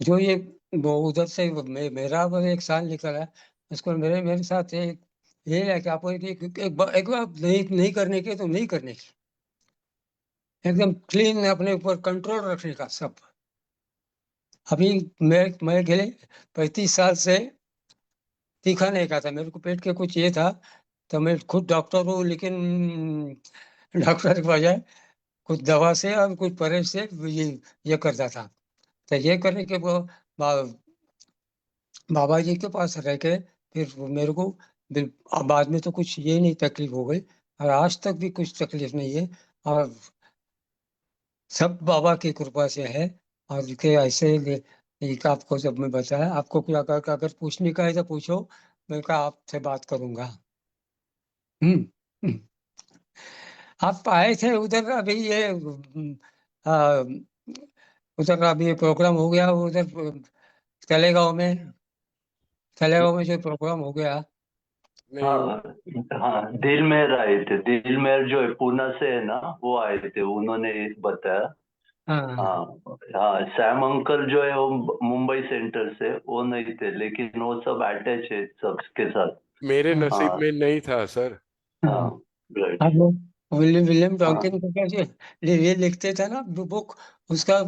जो ये वो उधर से मेरा वो एक साल निकला है, उसको मेरे मेरे साथ ये है कि आपको एक बार नहीं करने के तो नहीं करने की, एकदम क्लीन अपने ऊपर कंट्रोल रखने का सब। अभी मैं गए 35 साल से तीखा नहीं खाता, मेरे को पेट के कुछ ये था, तो मैं खुद डॉक्टर हूँ, लेकिन डॉक्टर के बजाय कुछ दवा से और कुछ परहेज से ये करता था। तो ये करने के बाबा जी के पास रह के फिर मेरे को बाद में तो कुछ ये नहीं तकलीफ हो गई, और आज तक भी कुछ तकलीफ नहीं है, और सब बाबा की कृपा से है। और के ऐसे एक आपको जब मैं बताया, आपको कुछ अगर पूछने का है तो पूछो, मैं का आपसे बात करूंगा। हम्म हम्म। आप आए थे उधर अभी ये आ, उधर अभी प्रोग्राम हो गया उधर तलेगांव में, तलेगांव में जो प्रोग्राम हो गया। नहीं, हाँ हाँ, दिलमेर आए थे, दिलमेर जो है पूना से है ना, वो आए थे, उन्होंने बताया। हाँ हाँ हाँ, सैम अंकल जो है वो मुंबई सेंटर से, वो नहीं थे, लेकिन वो सब अटैच है सबके साथ। मेरे नसीब हाँ में नहीं था सर। हाँ, राइट। आप लोग विलियम हाँ डॉकिन को कैसे ये लिखते थे ना बुक, उसका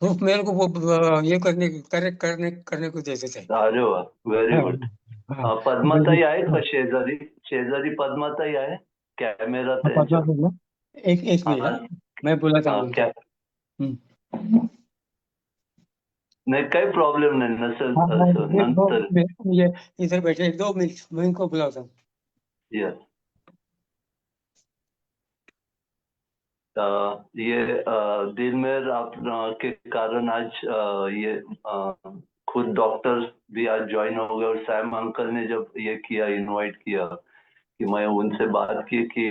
प्रूफ मेरे को वो ये करेक्ट करने को देते थे। अरे वाह, व्हेरी हाँ गुड। हाँ पद्माताई आहे का शेजारी? शेजारी पद्माताई आहे? कॅमेरा पता त्यांच्या बोलना, एक मिनट हा हाँ, मैं बुलाता हूँ हा, उनको। नाही काही प्रॉब्लेम नाही, नसेल हाँ हाँ, असं नंतर। ये इधर बैठे 2 मिनट, मैं इनको बुलाता हूँ। यस, ये दिल में आप के कारण आज ये खुद डॉक्टर भी आज ज्वाइन हो गए, और सैम अंकल ने जब ये किया, इनवाइट किया कि मैं उनसे बात की कि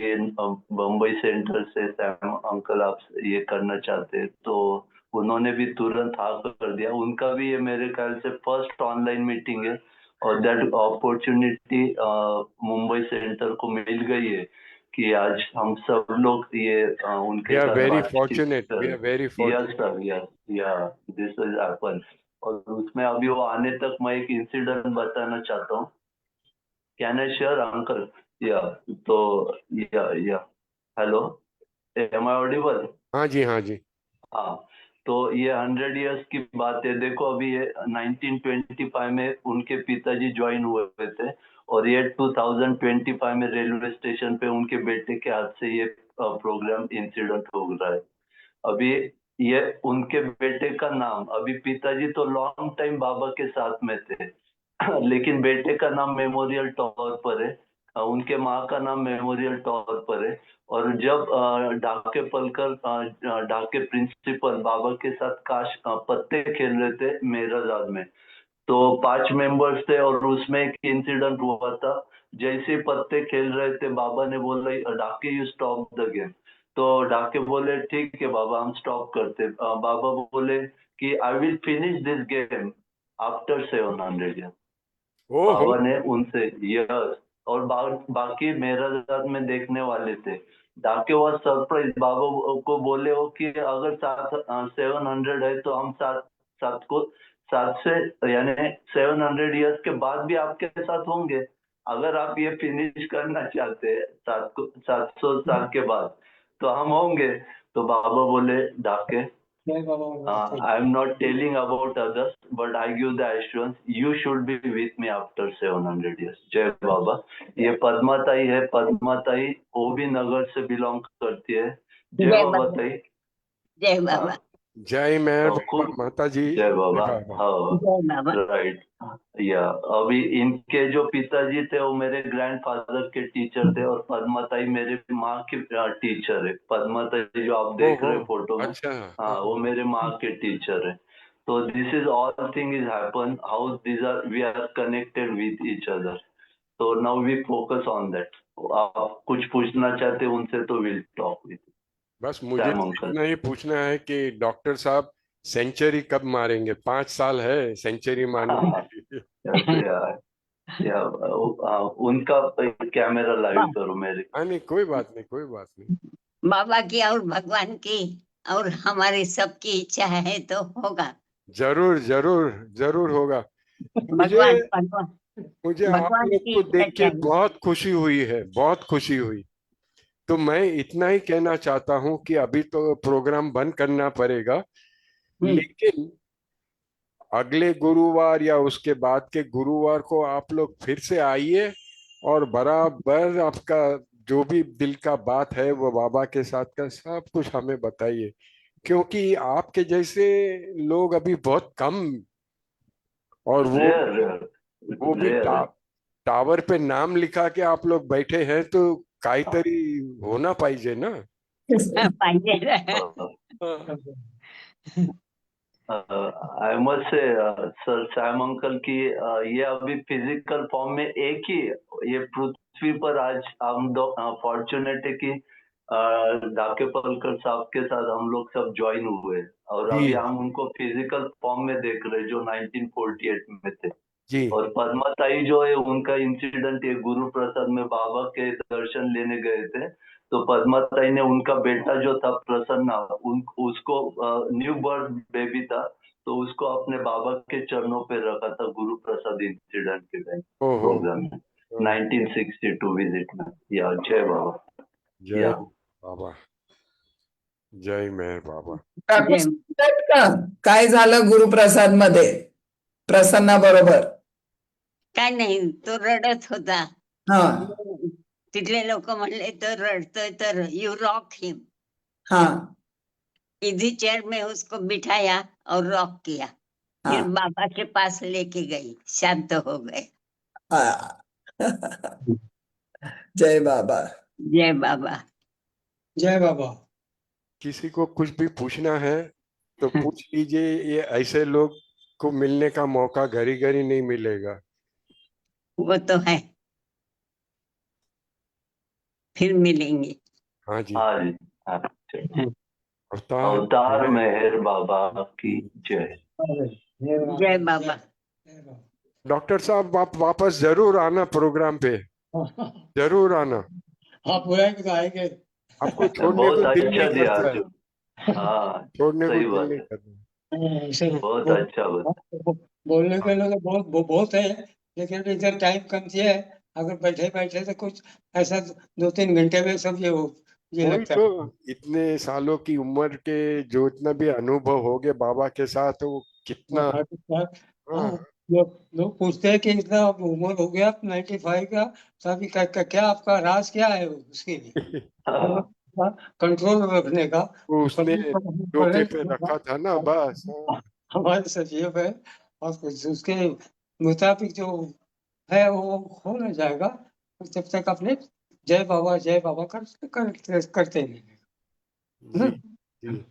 बम्बई सेंटर से सैम अंकल आप ये करना चाहते हैं, तो उन्होंने भी तुरंत हाँ कर दिया। उनका भी ये मेरे ख्याल से फर्स्ट ऑनलाइन मीटिंग है, और दैट अपॉर्चुनिटी मुंबई सेंटर को मिल गई है कि आज हम सब लोग ये We उनके are साथ very बातचीत fortunate. We कर। are very yes fortunate. Sir, yes, या दिस इज हैपन। और उसमें अभी वो आने तक मैं एक इंसिडेंट बताना चाहता हूँ। Can I share uncle? या तो या हेलो, एम आई ऑडिबल? हाँ जी, हाँ जी। हाँ, तो ये 100 इयर्स की बात है। देखो अभी ये 1925 में उनके पिताजी ज्वाइन हुए थे, और ये 2025 में रेलवे स्टेशन पे उनके बेटे के हाथ से ये प्रोग्राम इंसिडेंट हो रहा है। अभी ये उनके बेटे का नाम, अभी पिताजी तो लॉन्ग टाइम बाबा के साथ में थे लेकिन बेटे का नाम मेमोरियल तौर पर है, उनके माँ का नाम मेमोरियल तौर पर है। और जब ढाके पलकर ढाके प्रिंसिपल बाबा के साथ काश पत्ते खेल रहे थे मेहराजाद में, तो 5 मेंबर्स थे, और उसमें एक इंसिडेंट हुआ था। जैसे ही पत्ते खेल रहे थे, बाबा ने बोला ढाके यू स्टॉप द गेम। तो ढाके बोले ठीक है बाबा, हम स्टॉप करते। बाबा बोले कि I will finish this game after 700 year. ओहो, बाबा ने उनसे यस, और बाकी मेहराजाद में देखने वाले थे। डाके वॉज सरप्राइज, बाबा को बोले हो कि अगर 700 है तो हम सात को 7 से यानी 700 इयर्स के बाद भी आपके साथ होंगे, अगर आप ये फिनिश करना चाहते हैं 700 साल के बाद तो हम होंगे। तो बाबा बोले डाके, जय बाबा। I am not telling about others, but I give the assurance you should be with me after 700 years. जय बाबा। ये पद्माताई है, पद्माताई ओबी नगर से बिलोंग करती है। जय जय बाबा बाबा। ताई। जय बाबा। हाँ, जय मेहर तो बाबा, खुद माता जी। जय बाबा। बाबा। हाँ, जय बाबा। राइट। या अभी इनके जो पिताजी थे वो मेरे ग्रैंडफादर के टीचर थे, और पद्माताई मेरे माँ की टीचर है। पद्माताई जो आप देख रहे ओहो, हैं फोटो में, अच्छा। हाँ, वो मेरे माँ के टीचर है। तो this is all thing is happen, how this are we are connected with each other. तो now we focus on that. आप कुछ पूछना चाहते हैं उनसे तो विल टॉक विद बस मुझे सैम तो अंकल। इतना ही पूछना है कि डॉक्टर साहब सेंचुरी कब मारेंगे? 5 साल है सेंचुरी मारने के लिए। या उनका कैमरा लाइव करो मेरे। हाँ नहीं, कोई बात नहीं, कोई बात नहीं। बाबा की और भगवान की और हमारी सबकी इच्छा है तो होगा। जरूर जरूर जरूर होगा। मुझे भगवान भगवान मुझे आप भगवान लोग की को इच्छा देख के चाहिए। बहुत खुशी हुई है, बहुत खुशी हुई। तो मैं इतना ही कहना चाहता हूँ कि अभी तो प्रोग्राम बंद करना पड़ेगा, लेकिन अगले गुरुवार या उसके बाद के गुरुवार को आप लोग फिर से आइए, और बराबर आपका जो भी दिल का बात है वो बाबा के साथ का सब कुछ हमें बताइए, क्योंकि आपके जैसे लोग अभी बहुत कम, और रेयर रेयर वो भी रेयर है। टावर पे नाम लिखा के आप लोग बैठे हैं, तो काहीतरी होना पाहिजे ना। पाहिजे। हाँ। I must say sir Sam uncle की ये अभी फिजिकल फॉर्म में एक ही ये पृथ्वी पर आज हम फॉर्चुनेट है कि डाके पलकर साहब के साथ हम लोग सब ज्वाइन हुए, और जी अभी हम उनको फिजिकल फॉर्म में देख रहे हैं जो 1948 में थे। जी। और पद्माताई जो है उनका इंसिडेंट ये गुरु प्रसाद में बाबा के दर्शन लेने गए थे, तो पद्माताई ने उनका बेटा जो था प्रसन्ना, उसको न्यू बर्थ बेबी था, तो उसको अपने बाबा के चरणों पे रखा था गुरु प्रसाद इंसिडेंट के टाइम ओहो। प्रोग्राम में 1962 विजिट में। या जय बाबा। जय या बाबा, जय मेहर बाबा। काकू जय सांगतायत का काय झालं गुरुप्रसाद मध्ये प्रसन्ना बरोबर? काय नाही, तो रडत होता। हा तिथले लोक म्हणले तर रडतोय तर यू रॉक हिम। हा इजी चेयर में उसको बिठाया और रॉक किया, फिर हाँ बाबा के पास लेके गई, शांत हो गए। हाँ जय बाबा। जय बाबा। जय बाबा। किसी को कुछ भी पूछना है तो पूछ लीजिए, ये ऐसे लोग को मिलने का मौका घड़ी घड़ी नहीं मिलेगा। वो तो है, फिर मिलेंगे। हाँ जी। हाँ जी। हाँ, चलिए। अवतार अवतार है। मेहर बाबा की जय। जय बाबा। डॉक्टर साहब आप वापस जरूर आना प्रोग्राम पे, जरूर आना। हाँ बुलाएंगे तो आएंगे। आपको छोड़ने बहुत को दिल अच्छा नहीं दिया करता है, जो। हाँ, छोड़ने को सही दिल बात नहीं है। करता। ऐसे बहुत बोल, अच्छा बात। बोलने के लोग बहुत बहुत है, लेकिन इधर टाइम कम है। अगर बैठे बैठे तो कुछ ऐसा 2-3 घंटे में सब ये वही लगता तो, है। इतने सालों की उम्र के जो इतना भी अनुभव हो गए बाबा के साथ, वो कितना। हाँ, हाँ। लोग पूछते हैं कि इतना उम्र हो गया 95 का, तो अभी क्या आपका राज क्या है उसके लिए? हाँ, कंट्रोल रखने का। वो उसने टोके पे पहले रखा था ना, बस। हाँ। हमारे सचिव है, और कुछ उसके मुताबिक जो है वो हो ना जाएगा। जब तक अपने जय बाबा करते नहीं जी ना। जी।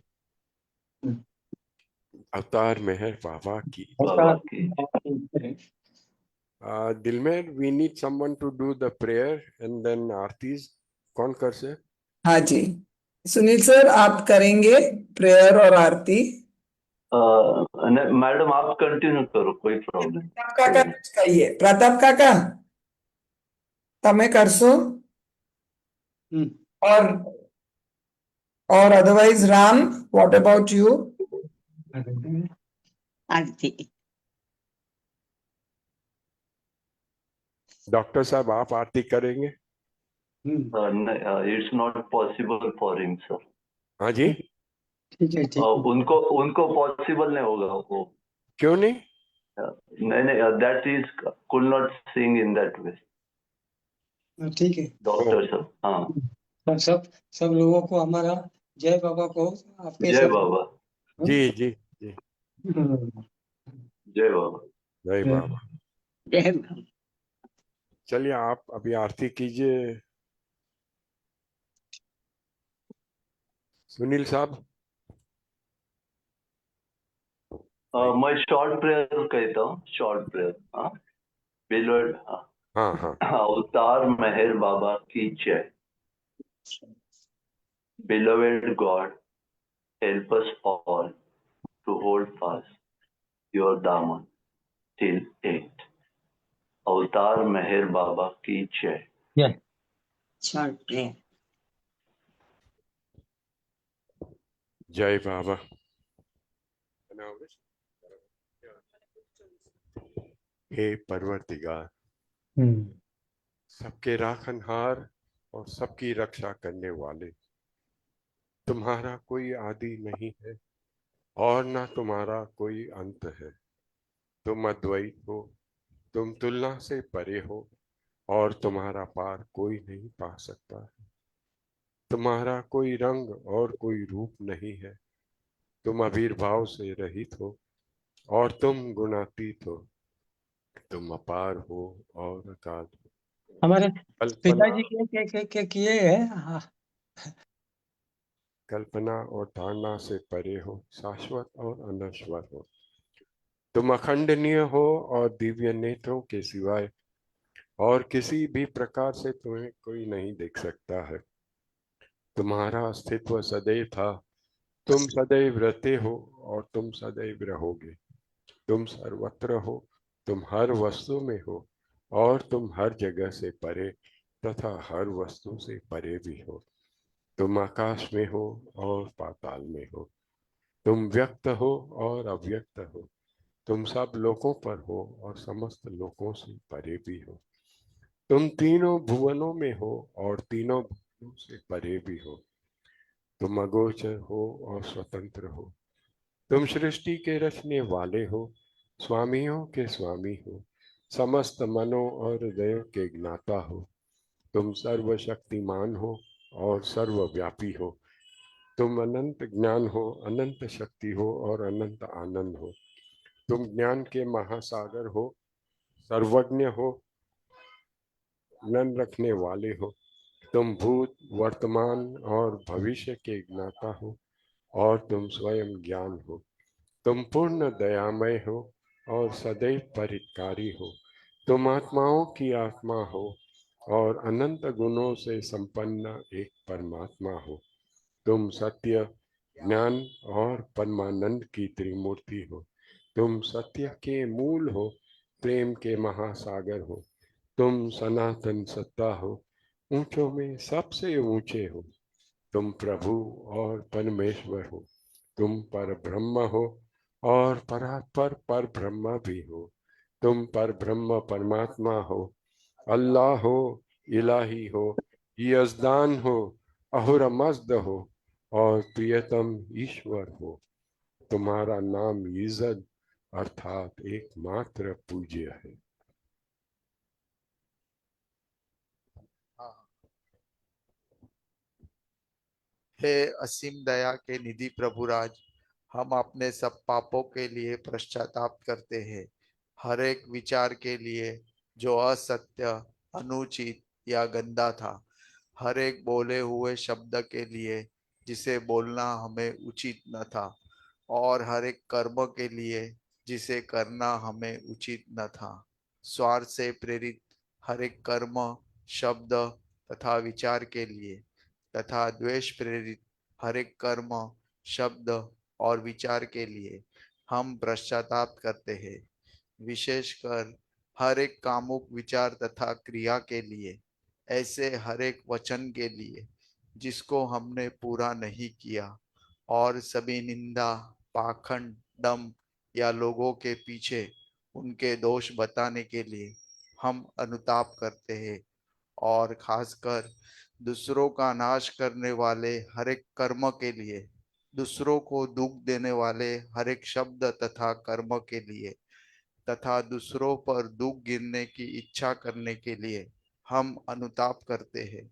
अवतार मेहर बाबा की। बाबा की। दिल में we need someone to do the prayer and then aartis. कौन कर से? हाँ जी, सुनील सर आप करेंगे प्रेयर और आरती। मैडम आप कंटिन्यू करो, कोई प्रॉब्लम प्रताप काका कुछ कहिए, प्रताप काका તમે કરશો? और otherwise Ram, what about you? Aarti. Doctor साहब आप आरती करेंगे? It's not possible for him sir. हाँ जी। ठीक है, ठीक उनको उनको पॉसिबल नहीं होगा वो। क्यों नहीं? नहीं नहीं, that is could not sing in that way. है, ठीक है। ओ, डॉक्टर साहब, हाँ। सब लोगों को हमारा जय बाबा को आपके जय साथ। बाबा। जी जी जी। जय बाबा। जय बाबा। जय बाबा। चलिए आप अभी आरती कीजिए, सुनील साहब। मैं शॉर्ट प्रेयर कहता हूँ, शॉर्ट प्रेयर। हाँ, बिलोड। हाँ हाँ। अवतार मेहर बाबा की जय। Beloved God, help us all to hold fast your daman till eight. अवतार मेहर बाबा की जय। Short prayer. जय बाबा। हे परवरदिगार, सबके राखनहार और सबकी रक्षा करने वाले, तुम्हारा कोई आदि नहीं है और ना तुम्हारा कोई अंत है। तुम अद्वैत हो, तुम तुलना से परे हो और तुम्हारा पार कोई नहीं पा सकता है। तुम्हारा कोई रंग और कोई रूप नहीं है। तुम आविर्भाव से रहित हो और तुम गुणातीत हो। तुम अपार हो और अकाल हो। हमारे कल्पना पिताजी के किए हैं। हाँ, कल्पना और धारणा से परे हो, शाश्वत और अनश्वर हो। तुम अखंडनीय हो और दिव्य नेत्रों के सिवाय और किसी भी प्रकार से तुम्हें कोई नहीं देख सकता है। तुम्हारा अस्तित्व सदैव था, तुम सदैव रहते हो और तुम सदैव रहोगे। तुम सर्वत्र हो, तुम हर वस्तु में हो और तुम हर जगह से परे तथा हर वस्तु से परे भी हो। तुम आकाश में हो और पाताल में हो। तुम व्यक्त हो और अव्यक्त हो। तुम सब लोकों पर हो और समस्त लोकों से परे भी हो। तुम तीनों भुवनों में हो और तीनों भुवनों से परे भी हो। तुम अगोचर हो और स्वतंत्र हो। तुम सृष्टि के रचने वाले हो, स्वामियों के स्वामी हो, समस्त मनों और हृदयों के ज्ञाता हो। तुम सर्वशक्तिमान हो और सर्वव्यापी हो। तुम अनंत ज्ञान हो, अनंत शक्ति हो और अनंत आनंद हो। तुम ज्ञान के महासागर हो, सर्वज्ञ हो, नन रखने वाले हो, तुम भूत, वर्तमान और भविष्य के ज्ञाता हो और तुम स्वयं ज्ञान हो। तुम पूर्ण दयामय हो और सदैव परित्कारी हो। तुम आत्माओं की आत्मा हो और अनंत गुणों से संपन्न एक परमात्मा हो। तुम सत्य, ज्ञान और परमानंद की त्रिमूर्ति हो। तुम सत्य के मूल हो, प्रेम के महासागर हो। तुम सनातन सत्ता हो, ऊंचों में सबसे ऊंचे हो। तुम प्रभु और परमेश्वर हो। तुम पर ब्रह्म हो और परात्पर पर ब्रह्म भी हो। तुम पर ब्रह्म परमात्मा हो, अल्लाह हो, इलाही हो, यजदान हो, अहुरमज़द हो और प्रियतम ईश्वर हो। तुम्हारा नाम इज्जत अर्थात एकमात्र पूज्य है। हे असीम दया के निधि प्रभुराज, हम अपने सब पापों के लिए पश्चाताप करते हैं। हर एक विचार के लिए जो असत्य, अनुचित या गंदा था, हर एक बोले हुए शब्द के लिए जिसे बोलना हमें उचित न था, और हर एक कर्म के लिए जिसे करना हमें उचित न था। स्वार्थ से प्रेरित हर एक कर्म, शब्द तथा विचार के लिए तथा द्वेष प्रेरित हर एक कर्म, शब्द और विचार के लिए हम पश्चाताप करते हैं। विशेषकर हर एक कामुक विचार तथा क्रिया के लिए, ऐसे हर एक वचन के लिए जिसको हमने पूरा नहीं किया, और सभी निंदा, पाखंड, डम या लोगों के पीछे उनके दोष बताने के लिए हम अनुताप करते हैं। और खासकर दूसरों का नाश करने वाले हर एक कर्म के लिए, दूसरों को दुख देने वाले हर एक शब्द तथा कर्म के लिए तथा दूसरों पर दुख गिरने की इच्छा करने के लिए हम अनुताप करते हैं।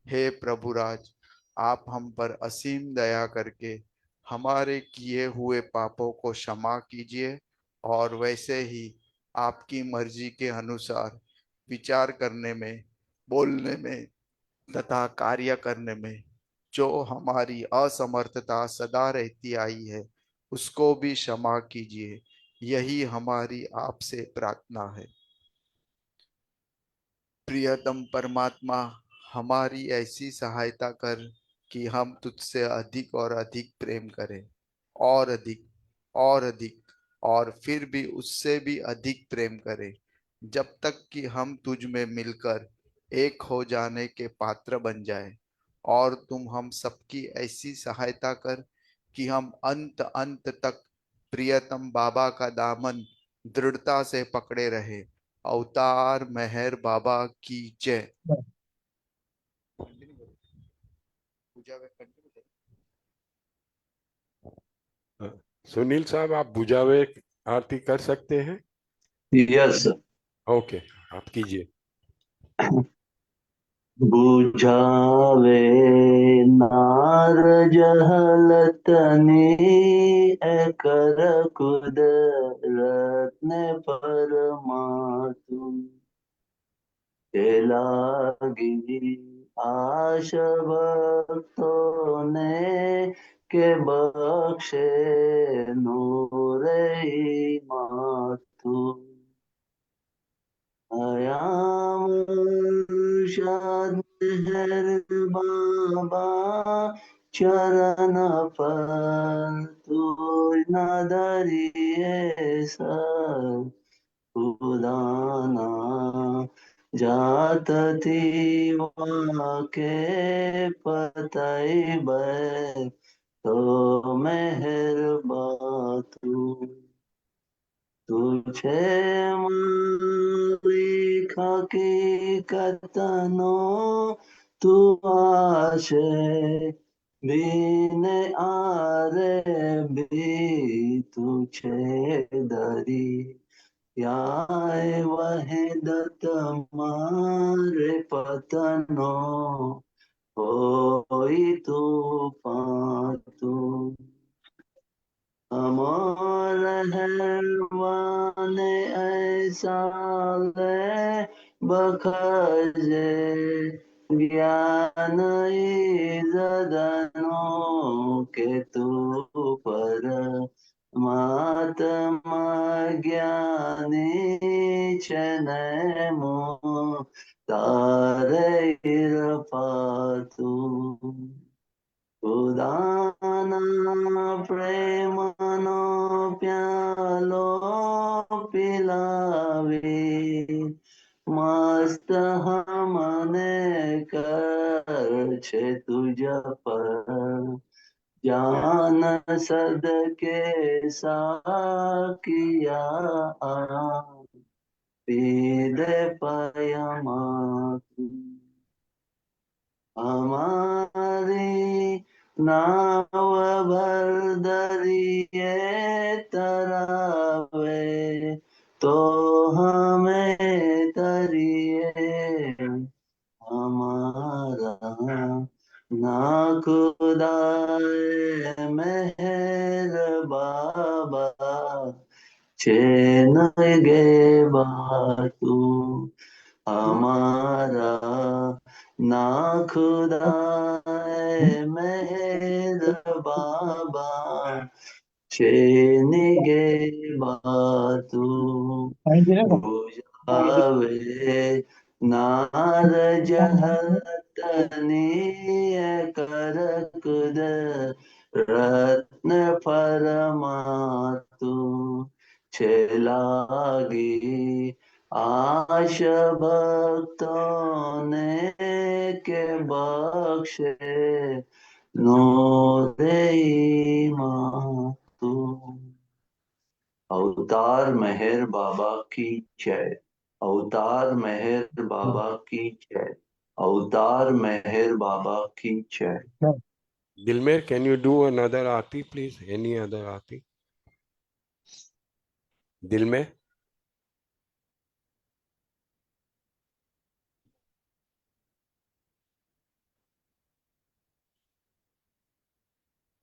हे प्रभुराज, आप हम पर असीम दया करके हमारे किए हुए पापों को क्षमा कीजिए, और वैसे ही आपकी मर्जी के अनुसार विचार करने में, बोलने में तथा कार्य करने में जो हमारी असमर्थता सदा रहती आई है, उसको भी क्षमा कीजिए। यही हमारी आपसे प्रार्थना है। प्रियतम परमात्मा, हमारी ऐसी सहायता कर कि हम तुझसे अधिक और अधिक प्रेम करें, और अधिक और अधिक, और फिर भी उससे भी अधिक प्रेम करें, जब तक कि हम तुझ में मिलकर एक हो जाने के पात्र बन जाए। और तुम हम सबकी ऐसी सहायता कर कि हम अंत अंत तक प्रियतम बाबा का दामन दृढ़ता से पकड़े रहे। अवतार मेहर बाबा की जय। सुनील साहब, आप बुझावे आरती कर सकते हैं? यस। ओके, आप कीजिए। बुझावे नार जहलतनी कर कुदरत ने परमातु के लागी आश भक्तों ने के बख्शे नूरे मातु आयाम शाद मेहर बाबा चरण पर तू न दरिए सर खुदाना जात थी वाके पतई बै तो मेहर बातू तुझे मालिका की कतनो तू आशे बीने आरे भी तुझे दरी याय वहदत मारे पतनो होई तू पातू अमर हैवाने ऐसा ले बखजे ज्ञान इजदनो के तू पर महात्मा ज्ञानी चनमो तारैर पातु उदाना प्रेमनो प्यालो पिलावे मस्त हमने कर छे तुझ पर जान सदके साकिया पीदे पयमा हमारी नाव भर दरिए तरावे तो हमें तरिए हमारा ना खुदाए मेहर बाबा चैन गे बातू हमारा ना खुदाए मेहर बाबा चैन गे बातू बुझावे नार जहतनी कर कुद रत्न फरमातु छेलागी आश भक्तों ने के बख्शे नो दे मातु। अवतार मेहर बाबा की जय। अवतार मेहर बाबा की जय। अवतार मेहर बाबा की जय। Dilmer, can you do another aarti, please? Any other aarti? Dilmer?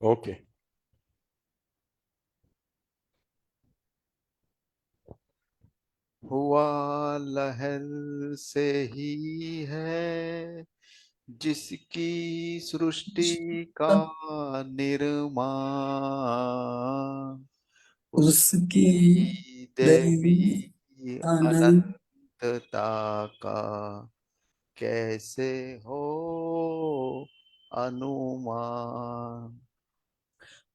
Okay. हुआ लहर से ही है जिसकी सृष्टि का निर्माण, उसकी उसकी दैवी देवी अनंत अनंतता का कैसे हो अनुमान।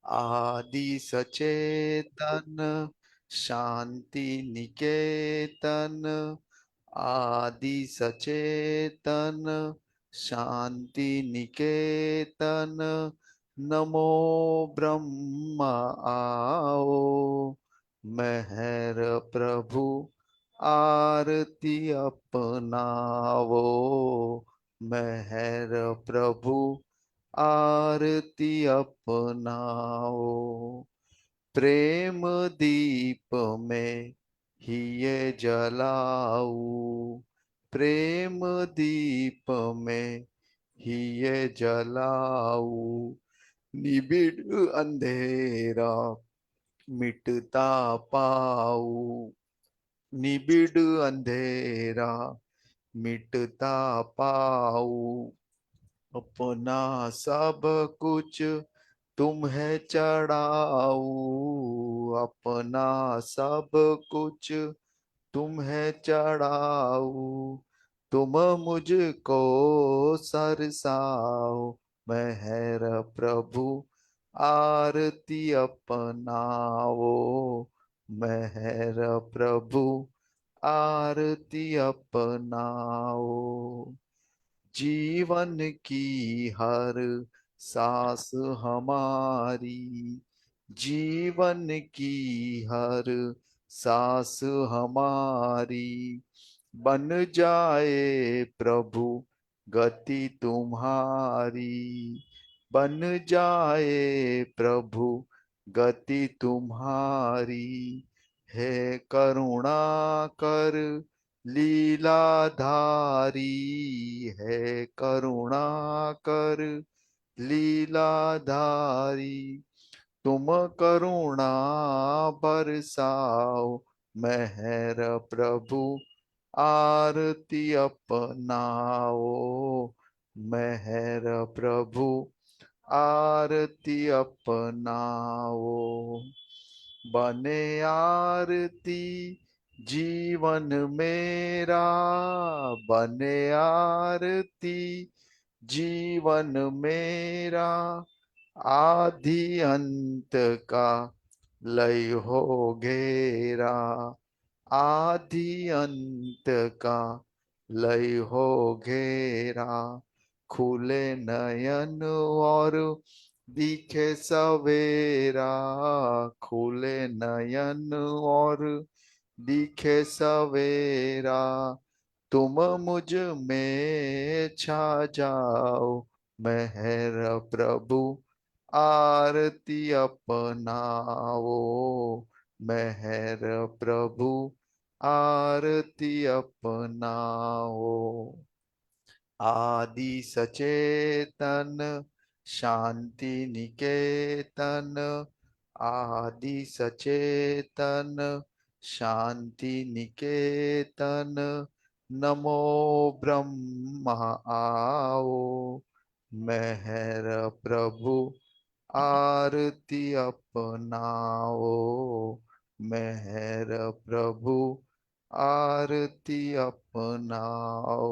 आदि सचेतन शांति निकेतन, आदि सचेतन शांति निकेतन, नमो ब्रह्म आओ मेहर प्रभु आरती अपनावो, मेहर प्रभु आरती अपनाओ। प्रेम दीप में ही ये जलाऊ, प्रेम दीप में ही ये जलाऊ, निबिड़ अंधेरा मिटता पाऊ, निबिड़ अंधेरा मिटता पाऊ। अपना सब कुछ तुम्हें चढ़ाऊ, अपना सब कुछ तुम्हें चढ़ाऊ, तुम मुझको सरसाओ मेहर प्रभु आरती अपनाओ, मेहर प्रभु आरती अपनाओ। जीवन की हर सांस हमारी, जीवन की हर सांस हमारी बन जाए प्रभु गति तुम्हारी, बन जाए प्रभु गति तुम्हारी। है करुणा कर लीलाधारी, है करुणा कर लीलाधारी, तुम करुणा बरसाओ मेहर प्रभु आरती अपनाओ मेहर प्रभु, आरती अपनाओ। बने आरती जीवन मेरा, बने आरती जीवन मेरा, आदि अंत का लय हो घेरा, आदि अंत का लय हो घेरा। खुले नयन और दिखे सवेरा, खुले नयन और दिखे सवेरा। तुम मुझ में छा जाओ मेहर प्रभु, आरती अपनाओ मेहर प्रभु, आरती अपनाओ। आदि सचेतन शांति निकेतन, आदि सचेतन शांति निकेतन। नमो ब्रह्मा आओ मेहर प्रभु, आरती अपनाओ मेहर प्रभु, आरती अपनाओ।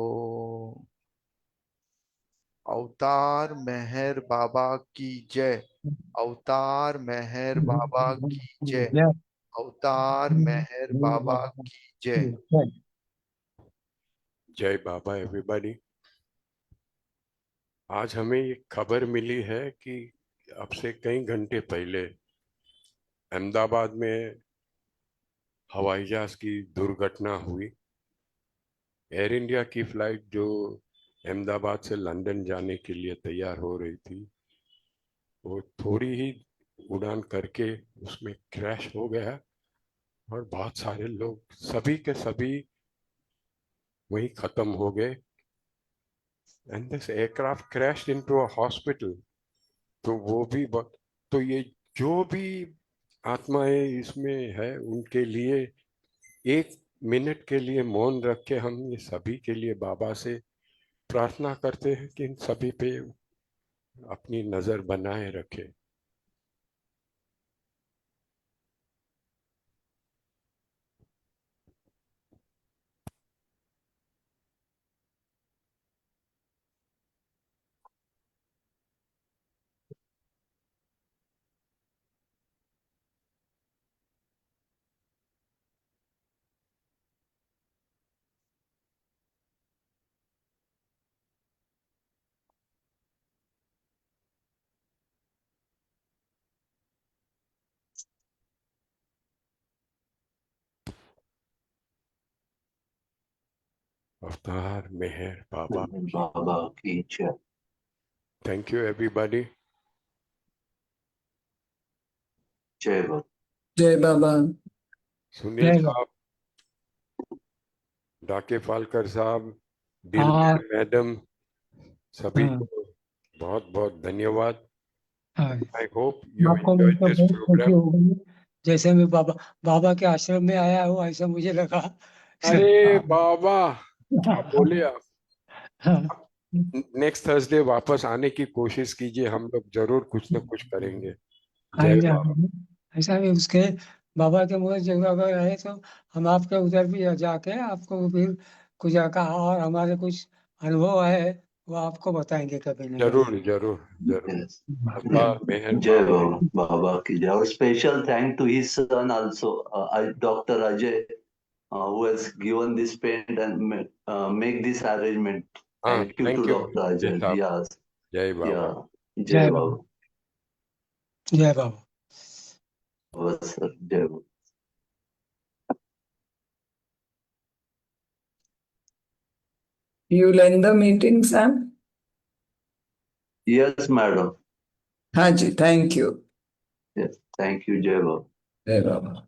अवतार मेहर बाबा की जय, अवतार मेहर बाबा की जय, अवतार मेहर बाबा की जय। जय बाबा एवरीबॉडी। आज हमें ये खबर मिली है कि अब से कई घंटे पहले अहमदाबाद में हवाई जहाज की दुर्घटना हुई। एयर इंडिया की फ्लाइट जो अहमदाबाद से लंदन जाने के लिए तैयार हो रही थी, वो थोड़ी ही उड़ान करके उसमें क्रैश हो गया और बहुत सारे लोग सभी के सभी वहीं खत्म हो गए। And this aircraft crashed into a hospital. तो वो भी तो ये जो भी आत्माएं इसमें है उनके लिए 1 मिनट के लिए मौन रख के हम ये सभी के लिए बाबा से प्रार्थना करते हैं कि इन सभी पे अपनी नजर बनाए रखे। अवतार मेहर बाबा। बाबा की जय। Thank you everybody. जय बाबा। जय बाबा। सुनील जय साहब, डाके फालकर साहब, हाँ दिलबर मैडम, सभी हाँ को बहुत बहुत धन्यवाद। हाँ। आई होप यू आपको एंजॉय मिलकर दिस बहुत खुशी प्रोग्राम। हो गई। जैसे मैं बाबा बाबा के आश्रम में आया हूँ ऐसा मुझे लगा। अरे बाबा, क्या बोले आप। हाँ, नेक्स्ट थर्सडे वापस आने की कोशिश कीजिए, हम लोग जरूर कुछ न कुछ करेंगे। जय आएंगे बाबा। आएंगे। ऐसा भी उसके बाबा के मुझे जगह अगर रहे तो हम आपके उधर भी जाके आपको फिर कुछ का और हमारे कुछ अनुभव है वो आपको बताएंगे कभी न कभी। जरूर जरूर जरूर। Yes. अवतार मेहर जय बाबा। बाबा। बाबा की जय। और special thank to his son also, doctor Ajay, who has given this paint and make this arrangement. हाँ, Thank you to thank you Dr. जय Ajay. साहब। Yes. जय बाबा। Yeah. Jai जय बाबा। Baba. जय बाबा। Baba sir. Jai Baba. You'll end the meeting, Sam? Yes, madam. हाँ जी, thank you. Yes. Thank you, Jai Baba. जय बाबा।